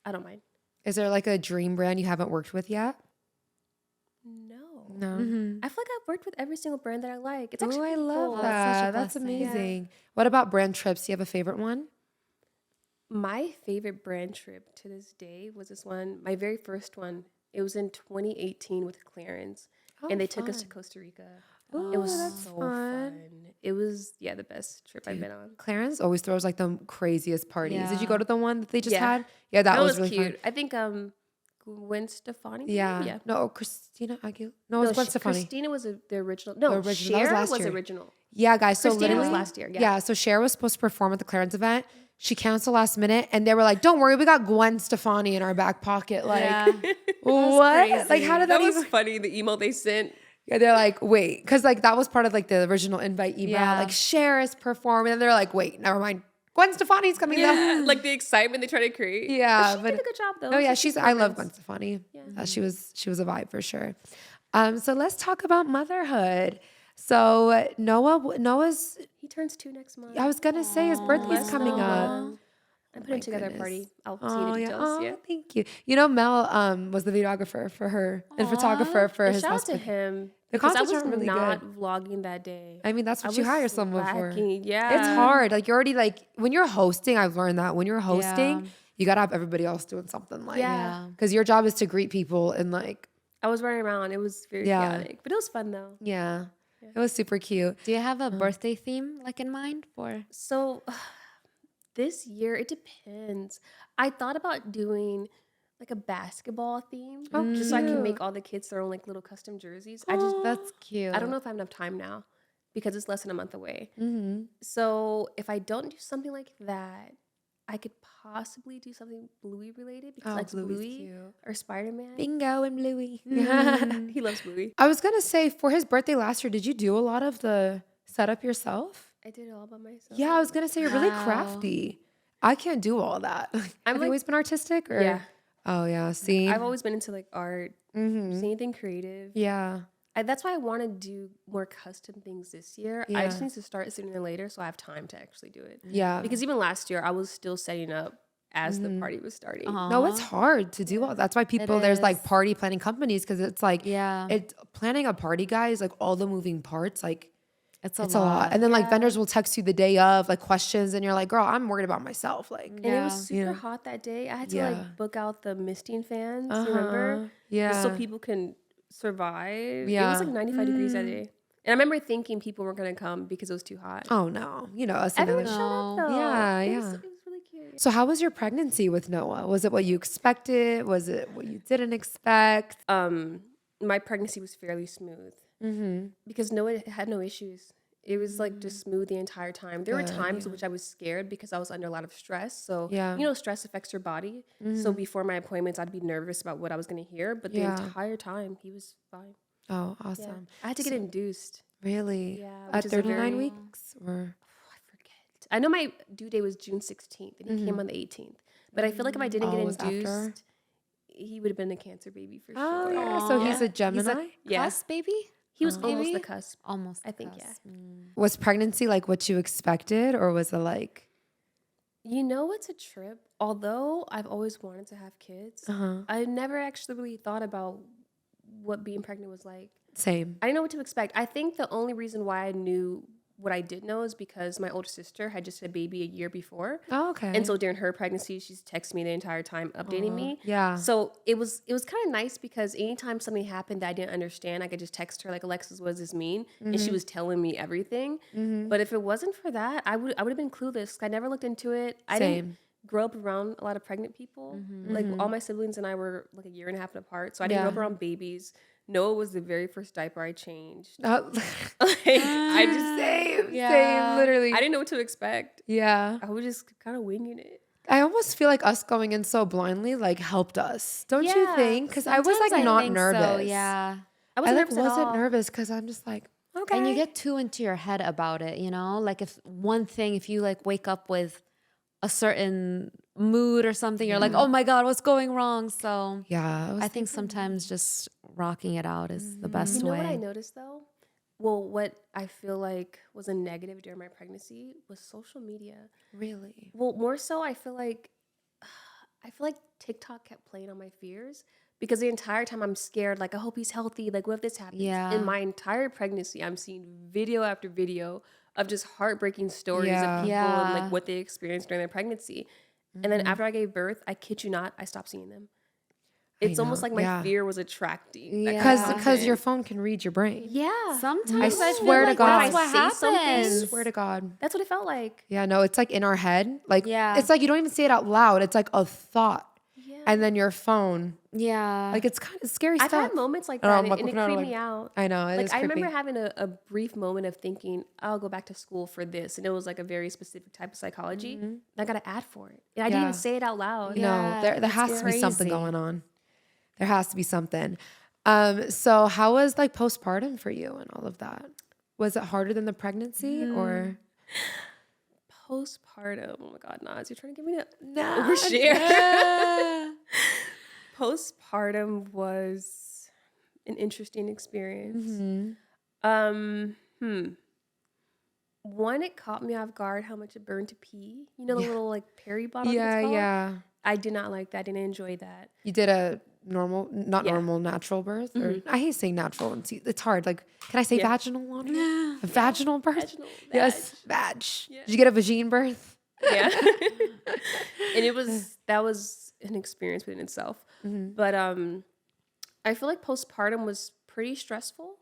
A: I don't mind.
B: Is there like a dream brand you haven't worked with yet?
A: No. I feel like I've worked with every single brand that I like. It's actually
B: I love
A: cool.
B: that. That's
C: blessing.
B: amazing. What about brand trips? Do you have a favorite one?
A: My favorite brand trip to this day was this one. My very first one. It was in 2018 with Clarence, and they took us to Costa Rica. It was so fun. It was the best trip I've been on.
B: Clarence always throws like the craziest parties. Did you go to the one that they just had? Yeah,
A: that
B: was really
A: cute.
B: fun.
A: I think Gwen Stefani.
B: Yeah. No, Christina Aguilera. No, it was Gwen Stefani.
A: Christina was the original. No,
B: the original.
A: Cher
B: That was last year.
A: original.
B: Yeah, guys. So
A: Christina
B: literally
A: was last year.
B: Yeah. So Cher was supposed to perform at the Clarence event. She canceled last minute, and they were like, "Don't worry, we got Gwen Stefani in our back pocket." Like, what?
C: Crazy.
B: Like, how did that
A: was
B: even?
A: funny. The email they sent.
B: Yeah, they're like, wait, because like that was part of like the original invite email.
C: Yeah.
B: Like Cher is performing, and they're like, wait, never mind. Gwen Stefani's coming down.
A: Like the excitement they try to create.
B: Yeah,
A: but she did a good job though.
B: No, yeah, I love Gwen Stefani.
A: Yeah.
B: She was a vibe for sure. So let's talk about motherhood. So Noah's.
A: He turns 2 next month.
B: I was gonna say his birthday's coming up.
A: I'm putting together a party. I'll see
B: Oh
A: the
B: yeah.
A: details.
B: Oh, thank you. You know, Mel was the videographer for her and photographer for his
A: Shout out
B: house.
A: to him.
B: The
A: Because I
B: concerts
A: was
B: are really
A: not
B: good.
A: vlogging that day.
B: I mean, that's what you
A: was
B: hire someone
A: slacking.
B: for.
A: Yeah.
B: It's hard. Like you're already like when you're hosting, I've learned that when you're hosting,
C: Yeah.
B: you gotta have everybody else doing something like
A: Yeah.
B: because your job is to greet people and like
A: I was running around. It was very chaotic, but it was fun though.
B: yeah. It was super cute.
C: Do you have a birthday theme like in mind for?
A: So this year, it depends. I thought about doing like a basketball theme, just so I can make all the kids their own like little custom jerseys.
C: That's cute.
A: I don't know if I have enough time now because it's less than a month away. So if I don't do something like that, I could possibly do something Bluey related because like
B: Bluey's
A: Bluey
B: cute.
A: or Spider-Man.
B: Bingo and Bluey.
A: He loves Bluey.
B: I was gonna say for his birthday last year, did you do a lot of the setup yourself?
A: I did it all by myself.
B: Yeah, I was gonna say you're really crafty. I can't do all that. Have you always been artistic or?
A: Yeah.
B: Oh yeah. See,
A: I've always been into like art, just anything creative.
B: yeah.
A: That's why I want to do more custom things this year. I just need to start sooner than later so I have time to actually do it.
B: Yeah.
A: Because even last year, I was still setting up as the party was starting.
B: No, it's hard to do all. That's why there's like party planning companies because it's like
C: Yeah.
B: it's planning a party, guys. Like all the moving parts, like
C: It's
B: It's a lot. And then like vendors will text you the day of like questions and you're like, girl, I'm worried about myself. Like,
A: And it was super hot that day. I had to like book out the misting fans, you remember?
B: Yeah.
A: Just so people can survive.
B: Yeah.
A: It was like 95 degrees that day. And I remember thinking people weren't going to come because it was too hot.
B: Oh no. You know, us.
A: Everyone showed up though.
B: Yeah,
A: It
B: yeah.
A: was really cute.
B: So how was your pregnancy with Noah? Was it what you expected? Was it what you didn't expect?
A: My pregnancy was fairly smooth because Noah had no issues. It was like just smooth the entire time. There were times in which I was scared because I was under a lot of stress. So, you know, stress affects your body. So before my appointments, I'd be nervous about what I was going to hear. But the entire time, he was fine.
B: Oh, awesome.
A: I had to get induced.
B: Really?
A: Yeah.
B: At 39 weeks? Or
A: I forget. I know my due date was June 16th and he came on the 18th. But I feel like if I didn't get induced, he would have been a Cancer baby for sure.
B: Oh, yeah. So he's a Gemini?
C: Cusp baby?
A: He was almost the cusp.
C: Almost.
A: I think, yeah.
B: Was pregnancy like what you expected or was it like?
A: You know, it's a trip. Although I've always wanted to have kids, I never actually really thought about what being pregnant was like.
B: Same.
A: I didn't know what to expect. I think the only reason why I knew what I did know is because my older sister had just had a baby a year before.
B: Oh, okay.
A: And so during her pregnancy, she's texting me the entire time, updating me.
B: Yeah.
A: So it was kind of nice because anytime something happened that I didn't understand, I could just text her like, Alexis, what does this mean? And she was telling me everything. But if it wasn't for that, I would have been clueless. I never looked into it. I didn't grow up around a lot of pregnant people. Like all my siblings and I were like a year and a half apart. So I didn't grow up around babies. Noah was the very first diaper I changed.
B: Oh.
A: I just
B: Same, literally.
A: I didn't know what to expect.
B: Yeah.
A: I was just kind of winging it.
B: I almost feel like us going in so blindly like helped us. Don't you think? Because I was like
C: Sometimes I
B: not
C: think
B: nervous.
C: So, yeah.
A: I
B: I like
A: nervous at all.
B: wasn't nervous because I'm just like, okay.
C: And you get too into your head about it, you know? Like if you like wake up with a certain mood or something, you're like, oh my God, what's going wrong? So
B: yeah.
C: I think sometimes just rocking it out is the best
A: You know
C: way.
A: what I noticed though? Well, what I feel like was a negative during my pregnancy was social media.
B: Really?
A: Well, more so, I feel like TikTok kept playing on my fears because the entire time I'm scared. Like, I hope he's healthy. Like, what if this happens?
C: Yeah.
A: In my entire pregnancy, I'm seeing video after video of just heartbreaking stories of people and like what they experienced during their pregnancy. And then after I gave birth, I kid you not, I stopped seeing them. It's almost like my fear was attracting.
B: Because your phone can read your brain.
A: Yeah.
C: Sometimes
B: I
C: I
B: swear
C: feel
B: to
C: like
B: God.
C: that's what
A: I say something,
C: happens.
B: Swear to God.
A: That's what it felt like.
B: Yeah, no, it's like in our head. Like,
C: Yeah.
B: it's like you don't even say it out loud. It's like a thought.
A: Yeah.
B: And then your phone.
C: Yeah.
B: Like, it's kind of scary
A: I've
B: stuff.
A: had moments like
B: I know,
A: that,
B: I'm
A: and it
B: looking at her
A: creeped me
B: like-
A: out.
B: I know. It
A: Like,
B: is
A: I
B: creepy.
A: remember having a brief moment of thinking, I'll go back to school for this. And it was like a very specific type of psychology. And I got an ad for it. And I didn't even say it out loud.
B: No, there has to be something
C: crazy.
B: going on. There has to be something. So how was like postpartum for you and all of that? Was it harder than the pregnancy or?
A: Postpartum. Oh my God, Naz, you're trying to give me
B: No.
A: overshare. Postpartum was an interesting experience. One, it caught me off guard how much it burned to pee. You know, the little like Perry bottle.
B: Yeah.
A: I did not like that. I didn't enjoy that.
B: You did a normal, natural birth? Or I hate saying natural. It's hard. Like, can I say vaginal on here? A vaginal birth?
A: Vaginal,
B: Yes, vag. Did you get a vagine birth?
A: Yeah. And that was an experience within itself. But I feel like postpartum was pretty stressful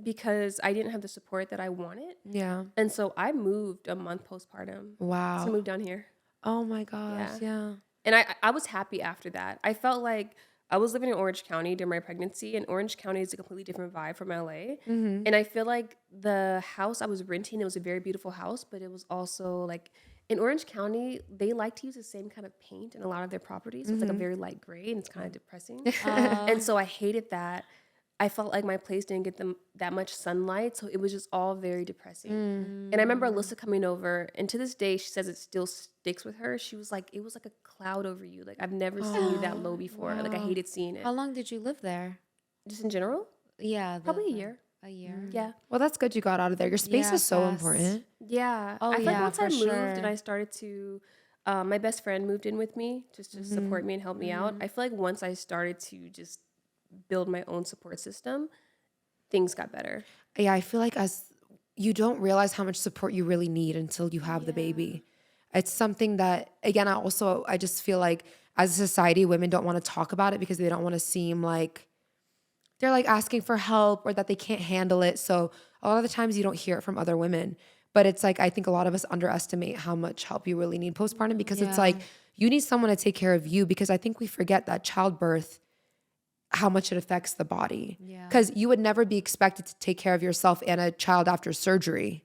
A: because I didn't have the support that I wanted.
B: Yeah.
A: And so I moved a month postpartum
B: Wow.
A: to move down here.
B: Oh my gosh. Yeah.
A: And I was happy after that. I felt like I was living in Orange County during my pregnancy, and Orange County is a completely different vibe from LA. And I feel like the house I was renting, it was a very beautiful house, but it was also like in Orange County, they like to use the same kind of paint in a lot of their properties. So it's like a very light gray, and it's kind of depressing. And so I hated that. I felt like my place didn't get them that much sunlight, so it was just all very depressing. And I remember Alissa coming over, and to this day, she says it still sticks with her. She was like, it was like a cloud over you. Like, I've never seen you that low before. Like, I hated seeing it.
C: How long did you live there?
A: Just in general?
C: Yeah.
A: Probably a year.
C: A year.
A: Yeah.
B: Well, that's good you got out of there. Your space
C: Yeah,
B: is so
C: fast.
B: important.
A: Yeah.
C: Oh,
A: I feel like
C: yeah,
A: once I
C: for
A: moved
C: sure.
A: and I started to, my best friend moved in with me just to support me and help me out. I feel like once I started to just build my own support system, things got better.
B: Yeah, I feel like as you don't realize how much support you really need until you have the baby. It's something that, again, I just feel like as a society, women don't want to talk about it because they don't want to seem like they're like asking for help or that they can't handle it. So a lot of the times you don't hear it from other women. But it's like, I think a lot of us underestimate how much help you really need postpartum because it's like, you need someone to take care of you, because I think we forget that childbirth, how much it affects the body. Because you would never be expected to take care of yourself and a child after surgery.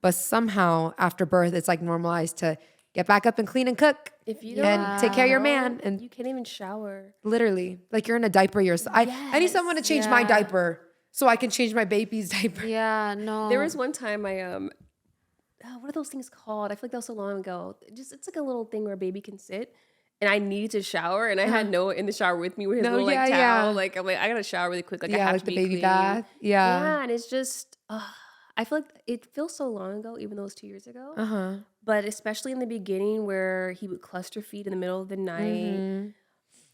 B: But somehow after birth, it's like normalized to get back up and clean and cook
A: If you don't
B: and take care of your man. And
A: you can't even shower.
B: literally, like you're in a diaper yourself. I need someone to change my diaper so I can change my baby's diaper.
C: Yeah, no.
A: There was one time what are those things called? I feel like that was so long ago. It's like a little thing where a baby can sit. And I needed to shower, and I had Noah in the shower with me with his little like towel. Like I'm like, I gotta shower really quick. Like I have
B: like
A: to
B: the
A: be
B: baby
A: clean.
B: bath.
A: Yeah, and it's just I feel like it feels so long ago, even though it was 2 years ago. But especially in the beginning where he would cluster feed in the middle of the night.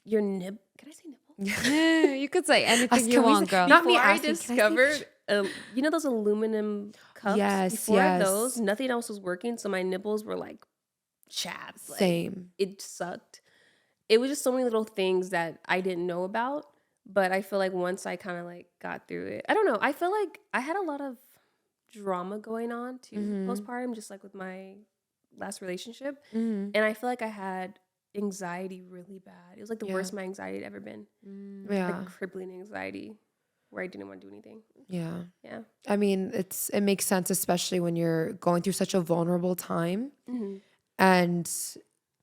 A: Your nib, can I say nipple?
C: You could say anything you want, girl.
B: Not me
A: Before I
B: asking,
A: discovered, you know those aluminum cups?
B: Yes,
A: Before those, nothing else was working, so my nipples were like chapped. Like,
B: Same.
A: it sucked. It was just so many little things that I didn't know about, but I feel like once I kind of like got through it, I don't know. I feel like I had a lot of drama going on too postpartum, just like with my last relationship, and I feel like I had anxiety really bad. It was like the worst my anxiety had ever been. Like crippling anxiety, where I didn't want to do anything.
B: Yeah. I mean, it makes sense, especially when you're going through such a vulnerable time, and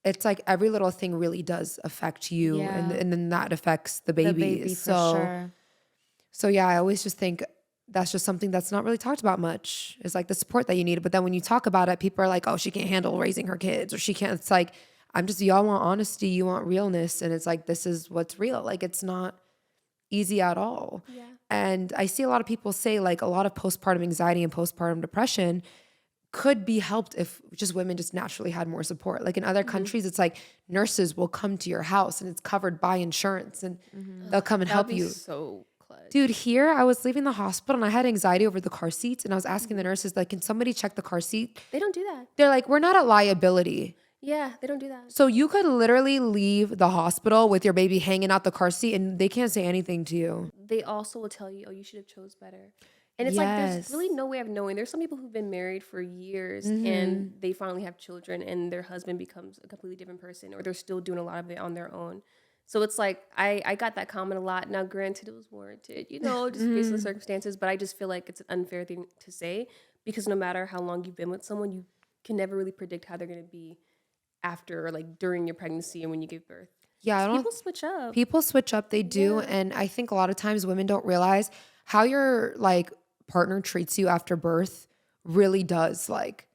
B: it's like every little thing really does affect you, and then that affects the baby.
C: The baby for sure.
B: So yeah, I always just think that's just something that's not really talked about much. Is like the support that you need. But then when you talk about it, people are like, "Oh, she can't handle raising her kids," or she can't. It's like, y'all want honesty, you want realness, and it's like, this is what's real. Like, it's not easy at all. And I see a lot of people say like a lot of postpartum anxiety and postpartum depression could be helped if just women just naturally had more support. Like in other countries, it's like nurses will come to your house and it's covered by insurance, and they'll come and help you.
A: So clutch.
B: Dude, here I was leaving the hospital and I had anxiety over the car seats, and I was asking the nurses, like, can somebody check the car seat?
A: They don't do that.
B: They're like, we're not a liability.
A: Yeah, they don't do that.
B: So you could literally leave the hospital with your baby hanging out the car seat and they can't say anything to you.
A: They also will tell you, oh, you should have chose better. And it's like, there's really no way of knowing. There's some people who've been married for years and they finally have children and their husband becomes a completely different person, or they're still doing a lot of it on their own. So it's like, I got that comment a lot. Now, granted, it was warranted, you know, just based on the circumstances, but I just feel like it's an unfair thing to say, because no matter how long you've been with someone, you can never really predict how they're going to be after, or like during your pregnancy and when you give birth.
B: Yeah,
A: People switch up.
B: People switch up, they do. And I think a lot of times women don't realize how your like partner treats you after birth really does like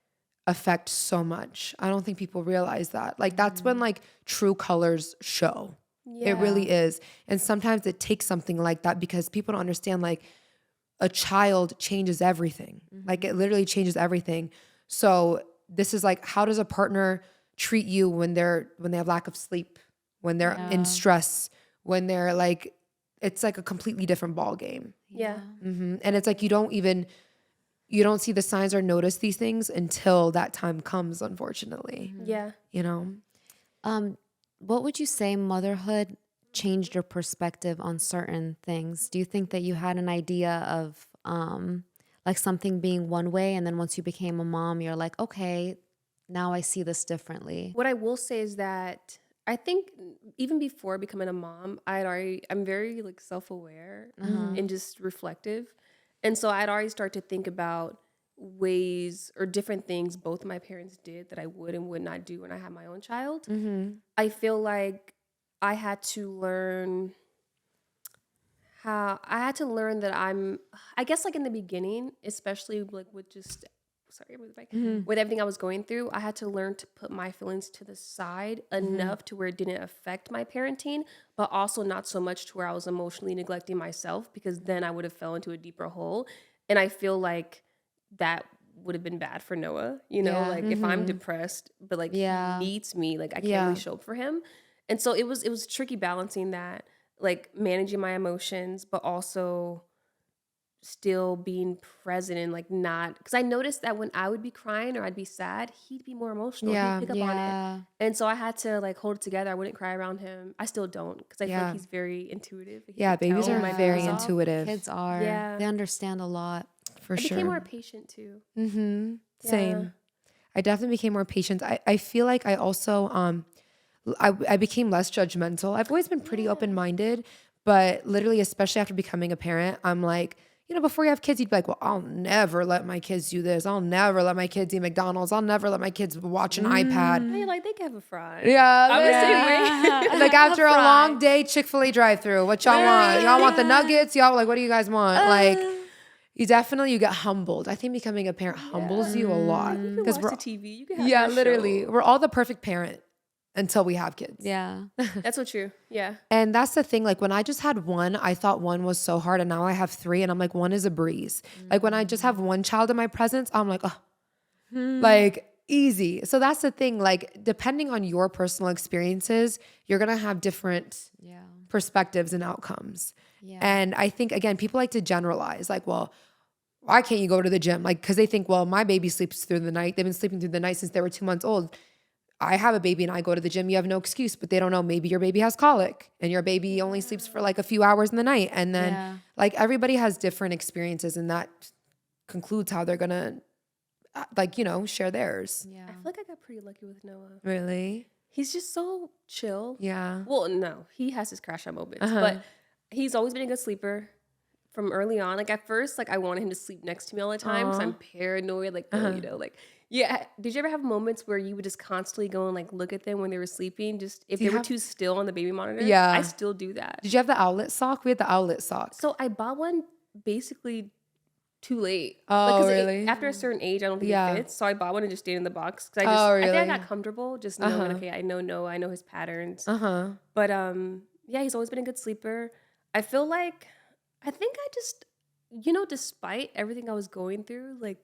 B: affect so much. I don't think people realize that. Like that's when like true colors show. It really is. And sometimes it takes something like that because people don't understand, like a child changes everything. Like it literally changes everything. So this is like, how does a partner treat you when they have lack of sleep, when they're in stress, when they're like, it's like a completely different ball game. And it's like you don't see the signs or notice these things until that time comes, unfortunately. You know?
C: What would you say motherhood changed your perspective on certain things? Do you think that you had an idea of like something being one way, and then once you became a mom, you're like, okay, now I see this differently?
A: What I will say is that I think even before becoming a mom, I'm very like self-aware and just reflective. And so I'd already start to think about ways or different things that my parents did that I would and would not do when I had my own child. I feel like I had to learn that I guess like in the beginning, especially like with just with everything I was going through, I had to learn to put my feelings to the side enough to where it didn't affect my parenting, but also not so much to where I was emotionally neglecting myself, because then I would have fell into a deeper hole. And I feel like that would have been bad for Noah, you know, like if I'm depressed, but like he needs me, like I can't really show up for him. And so it was tricky balancing that, like managing my emotions, but also still being present and like not, because I noticed that when I would be crying or I'd be sad, he'd be more emotional.
B: Yeah.
A: He'd pick up on it.
C: Yeah.
A: And so I had to like hold it together. I wouldn't cry around him. I still don't, because I feel
B: Yeah.
A: like he's very intuitive. He
B: Yeah,
A: can
B: babies
A: tell
B: are
A: when my
B: very
A: mood is off.
B: intuitive.
C: Kids are.
A: Yeah.
C: They understand a lot.
B: For
A: I
B: sure.
A: became more patient too.
B: Mm-hmm.
A: Yeah.
B: Same. I definitely became more patient. I feel like I also I became less judgmental. I've always been pretty open-minded, but literally, especially after becoming a parent, I'm like, you know, before you have kids, you'd be like, well, I'll never let my kids do this. I'll never let my kids eat McDonald's. I'll never let my kids watch an iPad.
A: And you're like, they can have a fry.
B: Yeah,
A: I'm the same way.
B: like after a
A: Fry.
B: long day, Chick-fil-A drive-through. What y'all want? Y'all want the nuggets? Y'all like, what do you guys want? Like, you get humbled. I think becoming a parent humbles you a lot.
A: You can watch the TV. You can have your
B: literally,
A: show.
B: we're all the perfect parent until we have kids.
C: Yeah.
A: That's so true. Yeah.
B: And that's the thing. Like when I just had one, I thought one was so hard, and now I have three, and I'm like, one is a breeze. Like when I just have one child in my presence, I'm like, oh, like easy. So that's the thing. Like depending on your personal experiences, you're gonna have different
C: Yeah.
B: perspectives and outcomes.
C: Yeah.
B: And I think again, people like to generalize. Like, well, why can't you go to the gym? Like, because they think, well, my baby sleeps through the night. They've been sleeping through the night since they were 2 months old. I have a baby and I go to the gym. You have no excuse, but they don't know. Maybe your baby has colic and your baby only sleeps for like a few hours in the night. And then like everybody has different experiences, and that concludes how they're gonna like, you know, share theirs.
C: Yeah.
A: I feel like I got pretty lucky with Noah.
B: Really?
A: He's just so chill.
B: Yeah.
A: Well, no, he has his crash out moments, but he's always been a good sleeper from early on. Like at first, like I wanted him to sleep next to me all the time because I'm paranoid. Like, oh, you know, like, yeah. Did you ever have moments where you would just constantly go and like look at them when they were sleeping? Just if they were too still on the baby monitor?
B: Yeah.
A: I still do that.
B: Did you have the outlet sock? We had the outlet sock.
A: So I bought one basically too late.
B: Oh,
A: Like, 'cause
B: really?
A: after a certain age, I don't think
B: Yeah.
A: it fits. So I bought one and just stayed in the box. Cause
B: Oh,
A: I think I
B: really?
A: got comfortable just knowing, okay, I know Noah, I know his patterns. But yeah, he's always been a good sleeper. I feel like, I think I just, you know, despite everything I was going through, like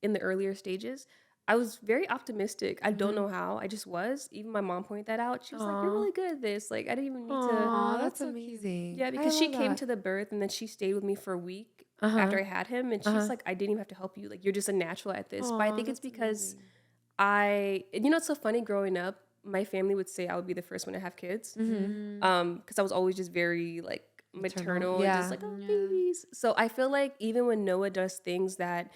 A: in the earlier stages, I was very optimistic. I don't know how. I just was. Even my mom pointed that out. She was like, you're really good at this. Like, I didn't even need to.
B: Aw, that's amazing.
A: Yeah, because she came to the birth and then she stayed with me for a week after I had him. And she's like, I didn't even have to help you. Like, you're just a natural at this. But I think it's because you know, it's so funny growing up, my family would say I would be the first one to have kids. Because I was always just very like maternal and just like, oh, babies. So I feel like even when Noah does things that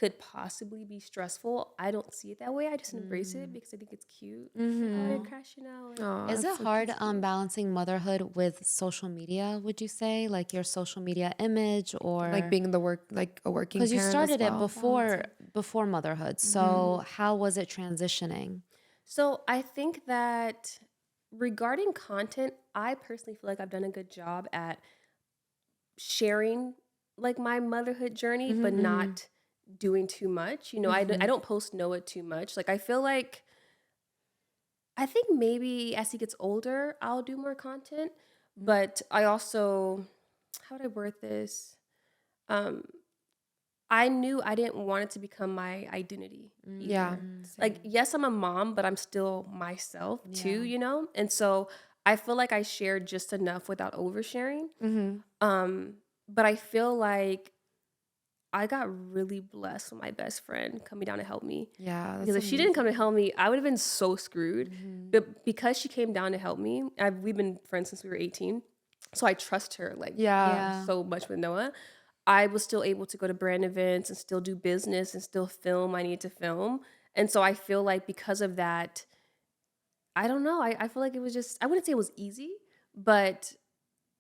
A: could possibly be stressful, I don't see it that way. I just embrace it because I think it's cute. Oh, you're crashing out.
B: Aw,
C: Is
B: that's
C: it
B: so
C: hard balancing motherhood with social media, would you say? Like your social media image, or
B: like being the work, like a working
C: because
B: parent
C: you started
B: as
C: it
B: well.
C: before motherhood. So how was it transitioning?
A: So I think that regarding content, I personally feel like I've done a good job at sharing like my motherhood journey, but not doing too much. You know, I don't post Noah too much. Like I feel like, I think maybe as he gets older, I'll do more content. But I also, how would I word this? I knew I didn't want it to become my identity.
B: Yeah.
A: Like, yes, I'm a mom, but I'm still myself too, you know? And so I feel like I shared just enough without oversharing. But I feel like I got really blessed with my best friend coming down to help me.
B: Yeah.
A: Because if she didn't come to help me, I would have been so screwed. But because she came down to help me, we've been friends since we were 18. So I trust her like so much with Noah. I was still able to go to brand events and still do business and still film I need to film. And so I feel like because of that, I don't know. I feel like it was just, I wouldn't say it was easy, but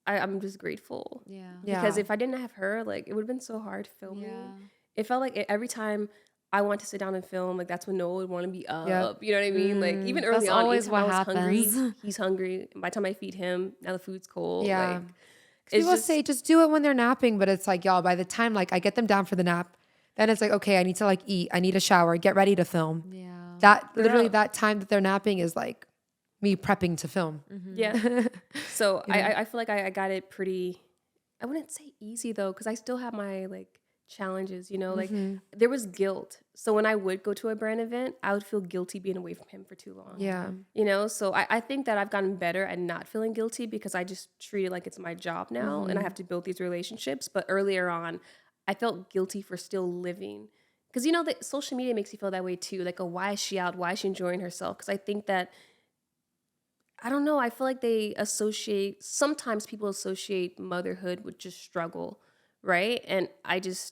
A: I'm just grateful.
C: Yeah.
A: Because if I didn't have her, like it would have been so hard filming. It felt like every time I want to sit down and film, like that's when Noah would want to be up. You know what I mean? Like even early
C: That's
A: on,
C: always
A: anytime
C: what
A: I was hungry,
C: happens.
A: he's hungry. By the time I feed him, now the food's cold.
B: Yeah.
A: Like,
B: People say just do it when they're napping, but it's like, y'all, by the time like I get them down for the nap, then it's like, okay, I need to like eat, I need a shower, get ready to film.
C: Yeah.
B: That literally that time that they're napping is like me prepping to film.
A: Yeah. So I feel like I got it pretty, I wouldn't say easy though, because I still have my like challenges, you know, like there was guilt. So when I would go to a brand event, I would feel guilty being away from him for too long.
B: Yeah.
A: You know, so I think that I've gotten better at not feeling guilty because I just treat it like it's my job now and I have to build these relationships. But earlier on, I felt guilty for still living. Because, you know, the social media makes you feel that way too. Like, oh, why is she out? Why is she enjoying herself? Because I think that, I don't know, I feel like sometimes people associate motherhood with just struggle, right? And I didn't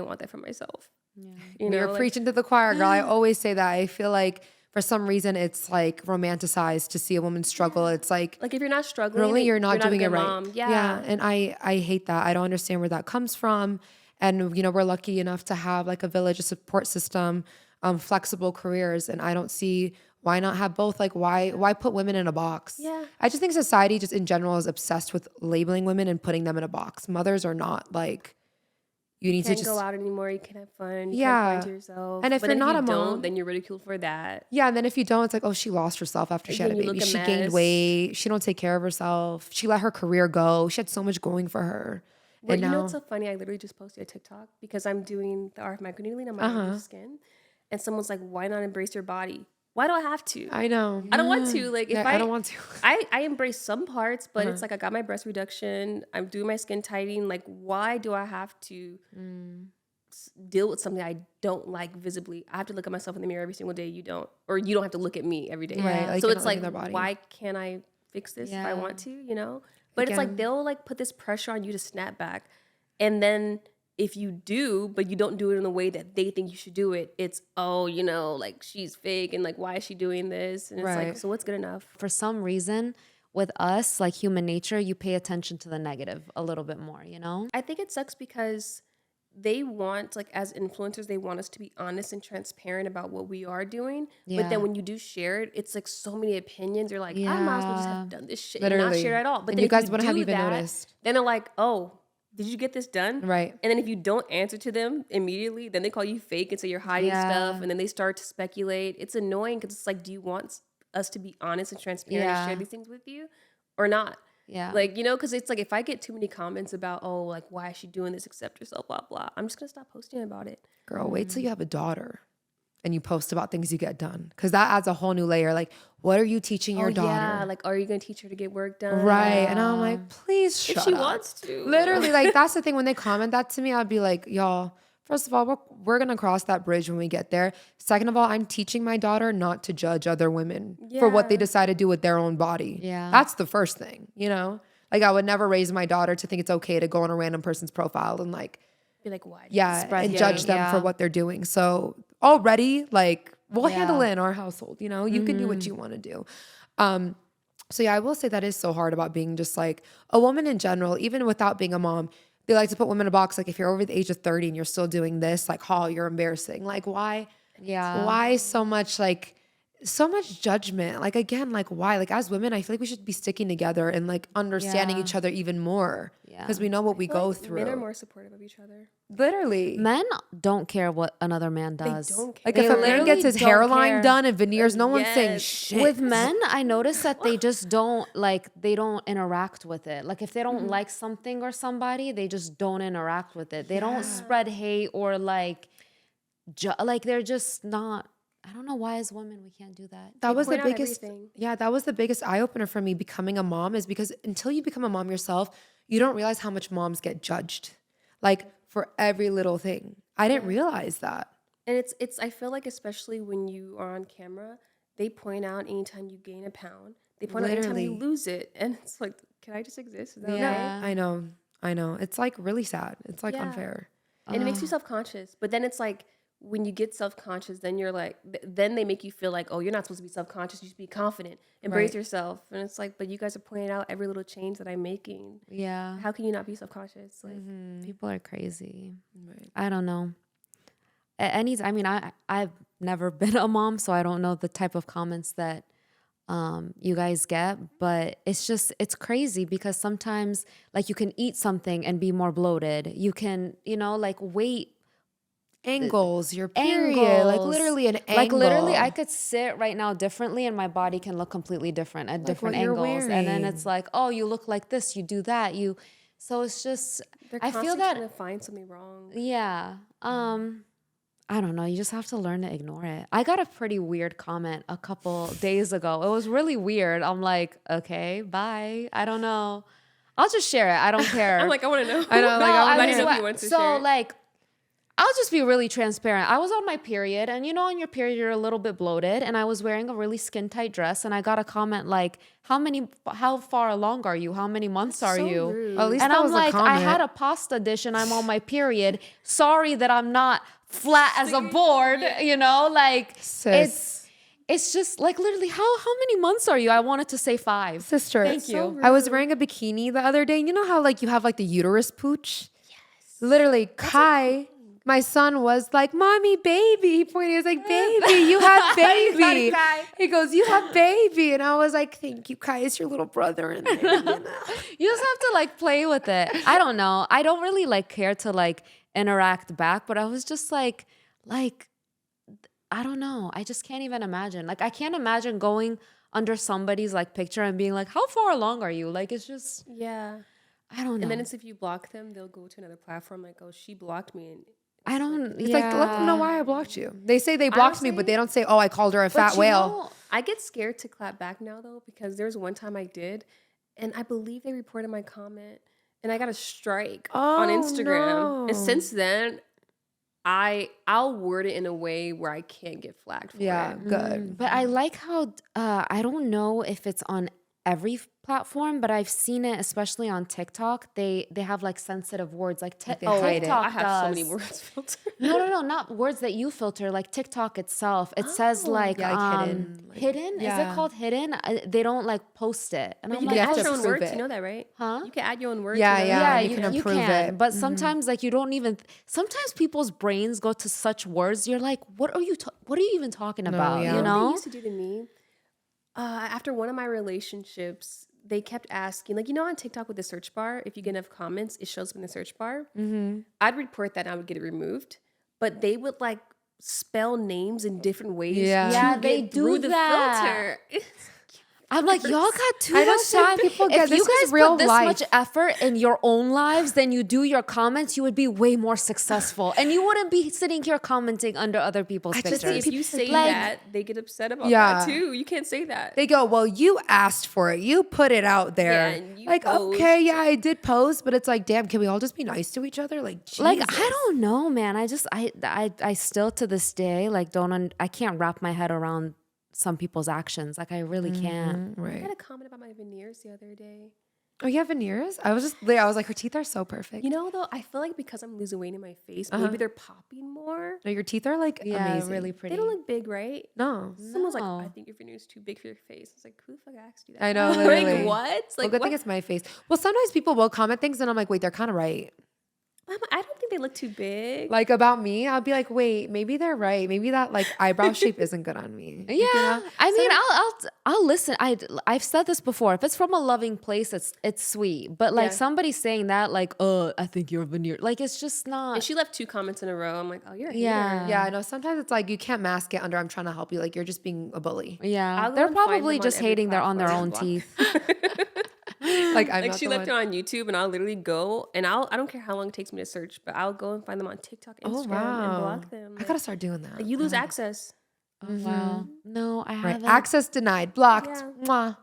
A: want that for myself.
C: Yeah.
A: You know,
B: You're
A: like,
B: preaching to the choir, girl. I always say that. I feel like for some reason it's like romanticized to see a woman struggle. It's like
A: if you're not struggling,
B: really you're not
A: a
B: doing it
A: good
B: right.
A: mom. Yeah.
B: And I hate that. I don't understand where that comes from. And you know, we're lucky enough to have like a village, a support system, flexible careers, and I don't see why not have both. Like why put women in a box?
A: Yeah.
B: I just think society just in general is obsessed with labeling women and putting them in a box. Mothers are not like, you need to
A: Can't
B: just
A: go out anymore. You can't have fun. You
B: Yeah.
A: can't find yourself.
B: And if
A: but
B: you're
A: then
B: not
A: you
B: a
A: don't,
B: mom-
A: then you're ridiculed for that.
B: Yeah, and then if you don't, it's like, oh, she lost herself after she had a
A: Again, you
B: baby.
A: look a
B: She gained
A: mess.
B: weight. She don't take care of herself. She let her career go. She had so much going for her.
A: Well,
B: And
A: you know
B: now,
A: what's so funny? I literally just posted a TikTok because I'm doing the art of microneedling on my own skin. And someone's like, why not embrace your body? Why do I have to?
B: I know.
A: I don't want to. Like, if
B: Yeah, I don't want to.
A: I embrace some parts, but it's like I got my breast reduction. I'm doing my skin tightening. Like, why do I have to deal with something I don't like visibly? I have to look at myself in the mirror every single day. You don't. Or you don't have to look at me every day.
B: Right, like
A: So
B: you're
A: it's
B: not
A: like,
B: leaving their body.
A: why can't I fix this if I
C: Yeah.
A: want to, you know? But it's like
B: Again.
A: they'll like put this pressure on you to snap back. And then if you do, but you don't do it in the way that they think you should do it, it's, oh, you know, like she's fake and like, why is she doing this? And it's like,
B: Right.
A: so what's good enough?
C: For some reason, with us, like human nature, you pay attention to the negative a little bit more, you know?
A: I think it sucks because they want, like, as influencers, they want us to be honest and transparent about what we are doing. But
C: Yeah.
A: then when you do share it, it's like so many opinions. You're like, I might as well just have done this shit and
B: Literally.
A: not share it at all. But
B: And
A: then
B: you
A: if
B: guys wouldn't have
A: do
B: even
A: that,
B: noticed.
A: Then they're like, oh, did you get this done?
B: Right.
A: And then if you don't answer to them immediately, then they call you fake and say you're hiding
C: Yeah.
A: stuff. And then they start to speculate. It's annoying because it's like, do you want us to be honest and transparent and
C: Yeah.
A: share these things with you or not?
C: Yeah.
A: Like, you know, because it's like if I get too many comments about, oh, like, why is she doing this? Accept yourself, blah, blah. I'm just going to stop posting about it.
B: Girl, wait till you have a daughter and you post about things you get done. Because that adds a whole new layer. Like, what are you teaching your daughter?
A: Yeah, like, are you going to teach her to get work done?
B: Right. And I'm like, please shut
A: If she
B: up.
A: wants to.
B: Literally, like, that's the thing. When they comment that to me, I'd be like, y'all, first of all, we're going to cross that bridge when we get there. Second of all, I'm teaching my daughter not to judge other women for what they
A: Yeah.
B: decide to do with their own body.
C: Yeah.
B: That's the first thing, you know? Like, I would never raise my daughter to think it's okay to go on a random person's profile and like,
A: Be like, why?
B: yeah,
C: Spread
B: and
C: hate.
B: judge them for
C: Yeah.
B: what they're doing. So already, like, we'll
C: Yeah.
B: handle it in our household, you know? You can do what you want to do. So yeah, I will say that is so hard about being just like a woman in general, even without being a mom. They like to put women in a box. Like if you're over the age of 30 and you're still doing this, like, oh, you're embarrassing. Like why so much judgment? Like again, like why? Like as women, I feel like we should be sticking together and like understanding
C: Yeah.
B: each other even more.
C: Yeah.
B: Because we know what we go through.
A: Men are more supportive of each other.
B: Literally.
C: Men don't care what another man
A: They
C: does.
A: don't care.
B: Like
C: They
B: if a man
C: literally
B: gets his
C: don't
B: hairline
C: care.
B: done and veneers, no one's saying
A: Yes.
B: shit.
C: With men, I notice that they just don't they don't interact with it. Like if they don't like something or somebody, they just don't interact with it. They don't spread hate or like they're just not. I don't know why as women we can't do that.
B: That was the
A: point out
B: biggest
A: everything.
B: yeah, that was the biggest eye opener for me becoming a mom, is because until you become a mom yourself, you don't realize how much moms get judged. Like for every little thing. I didn't realize that.
A: And it's I feel like especially when you are on camera, they point out anytime you gain a pound. They point out anytime you
B: Literally.
A: lose it. And it's like, can I just exist? Is that okay?
C: Yeah.
B: I know. It's like really sad. It's like
A: Yeah.
B: unfair.
A: And it makes you self-conscious. But then it's like when you get self-conscious, then you're like, then they make you feel like, oh, you're not supposed to be self-conscious. You should be confident. Embrace
B: Right.
A: yourself. And it's like, but you guys are pointing out every little change that I'm making.
C: Yeah.
A: How can you not be self-conscious? Like,
C: People are crazy.
B: Right.
C: I don't know. I've never been a mom, so I don't know the type of comments that you guys get, but it's crazy because sometimes like you can eat something and be more bloated. You can, like weight
B: Angles, your period. Like
C: angles.
B: literally an angle.
C: Like literally I could sit right now differently and my body can look completely different at different
B: what you're
C: angles. And then
B: wearing.
C: it's like, oh, you look like this, you do that, you So it's just,
A: They're
C: I feel
A: constantly
C: that,
A: trying to find something wrong.
C: yeah. I don't know. You just have to learn to ignore it. I got a pretty weird comment a couple days ago. It was really weird. I'm like, okay, bye. I don't know. I'll just share it. I don't care.
A: I'm like, I want to know.
B: I know, like,
C: I
A: I didn't know
C: was
A: if you wanted to
C: so
A: share it.
C: like, I'll just be really transparent. I was on my period, and on your period, you're a little bit bloated, and I was wearing a really skin tight dress, and I got a comment like, how far along are you? How many months are
A: so
C: you?
A: rude.
B: At least
C: And
B: that
C: I'm
B: was a
C: like, I had
B: comment.
C: a pasta dish, and I'm on my period. Sorry that I'm not flat as a board, like
B: Sis.
C: it's just like literally how many months are you? I wanted to say 5.
B: Sister.
C: Thank you.
A: So
B: I was wearing a bikini the other day. You know how like you have like the uterus pooch? Yes. Literally, Kai, my son was like, "Mommy, baby." He pointed. He was like, "Baby, you have baby." He goes, "You have baby," and I was like, "Thank you, Kai. It's your little brother in there."
C: You just have to like play with it. I don't know. I don't really like care to like interact back, but I was just like I don't know. I just can't even imagine. Like I can't imagine going under somebody's like picture and being like, "How far along are you?" Like it's just
A: Yeah.
C: I don't know.
A: And then it's if you block them, they'll go to another platform like, oh, she blocked me. And
C: I don't.
B: It's like, let them know why I blocked you. They say they blocked me, but they don't say, "Oh, I called her a fat whale."
A: I get scared to clap back now though, because there was one time I did, and I believe they reported my comment, and I got a strike on Instagram. And since then, I'll word it in a way where I can't get flagged for it.
B: Good.
C: But I like how I don't know if it's on every platform, but I've seen it, especially on TikTok. They have like sensitive words, like
B: they hide it.
C: TikTok
A: I have so many
C: does.
A: words filtered.
C: No, not words that you filter. Like TikTok itself, it says like
B: Yeah, like hidden, like-
C: hidden. Is
B: yeah.
C: it called hidden? They don't like post it, and
A: But
C: I'm
A: you
C: like,
A: can
B: have
A: add
B: to
A: your own
B: prove
A: words.
B: it.
A: You know that, right?
C: huh?
A: You can add your own words.
B: Yeah,
A: you know
B: yeah.
A: that?
B: and you can approve it.
C: But sometimes like you don't even. Sometimes people's brains go to such words. You're like, what are you even talking about?
B: yeah.
C: You
A: What they
C: know?
A: used to do to me, after one of my relationships, they kept asking, like, on TikTok with the search bar, if you get enough comments, it shows up in the search bar. I'd report that and I would get it removed. But they would like spell names in different ways.
B: Yeah.
A: to
C: Yeah,
A: get
C: they do
A: through the
C: that.
A: filter.
C: I'm like, y'all got too
B: I know
C: much
B: some
C: time.
B: people get-
C: If you
B: this is
C: guys
B: real
C: put this
B: life.
C: much effort in your own lives than you do your comments, you would be way more successful. And you wouldn't be sitting here commenting under other people's
B: just
C: pictures.
A: If you say
C: Like-
A: that, they get upset about
B: Yeah.
A: that too. You can't say that.
B: They go, "Well, you asked for it. You put it out there."
A: Yeah, and you
B: like,
A: post.
B: okay, yeah, I did post, but it's like, damn, can we all just be nice to each other? Like, Jesus.
C: Like, I don't know, man. I still to this day, like, I can't wrap my head around some people's actions. Like, I really can't.
A: I
B: Right.
A: got a comment about my veneers the other day.
B: Oh, you have veneers? I was like, her teeth are so perfect.
A: Though, I feel like because I'm losing weight in my face, maybe they're popping more.
B: No, your teeth are like
C: Yeah,
B: amazing.
C: really
A: They
C: pretty.
A: don't look big, right?
B: No.
A: Someone's like,
C: No.
A: I think your veneer's too big for your face. I was like, who the fuck asked you that?
B: I know, literally.
A: Like, what?
B: Well,
A: Like,
B: good
A: what?
B: thing it's my face. Well, sometimes people will comment things and I'm like, wait, they're kind of right.
A: I don't think they look too big.
B: Like about me, I'll be like, wait, maybe they're right. Maybe that like eyebrow shape isn't good on me.
C: Yeah,
B: You know?
C: I mean, I'll listen. I've said this before. If it's from a loving place, it's sweet. But like
A: Yeah.
C: somebody saying that, like, I think you're veneer. Like, it's just not.
A: And she left 2 comments in a row. I'm like, oh, you're a hater.
C: Yeah.
B: Yeah, I know. Sometimes it's like you can't mask it under I'm trying to help you. Like you're just being a bully.
C: Yeah,
A: I'll go
C: they're
A: and find
C: probably
A: them on
C: just
A: every
C: hating on their
A: platform
C: own
A: and block
C: teeth.
B: Like I'm
A: Like
B: not
A: she
B: the
A: left it
B: one.
A: on YouTube, and I'll literally go and I don't care how long it takes me to search, but I'll go and find them on TikTok, Instagram,
B: Oh
A: and
B: wow.
A: block them.
B: I gotta start doing that.
A: Like, you lose access
C: Oh, wow. No, I
B: Right.
C: haven't.
B: Access denied. Blocked.
A: Yeah.
B: Mwah.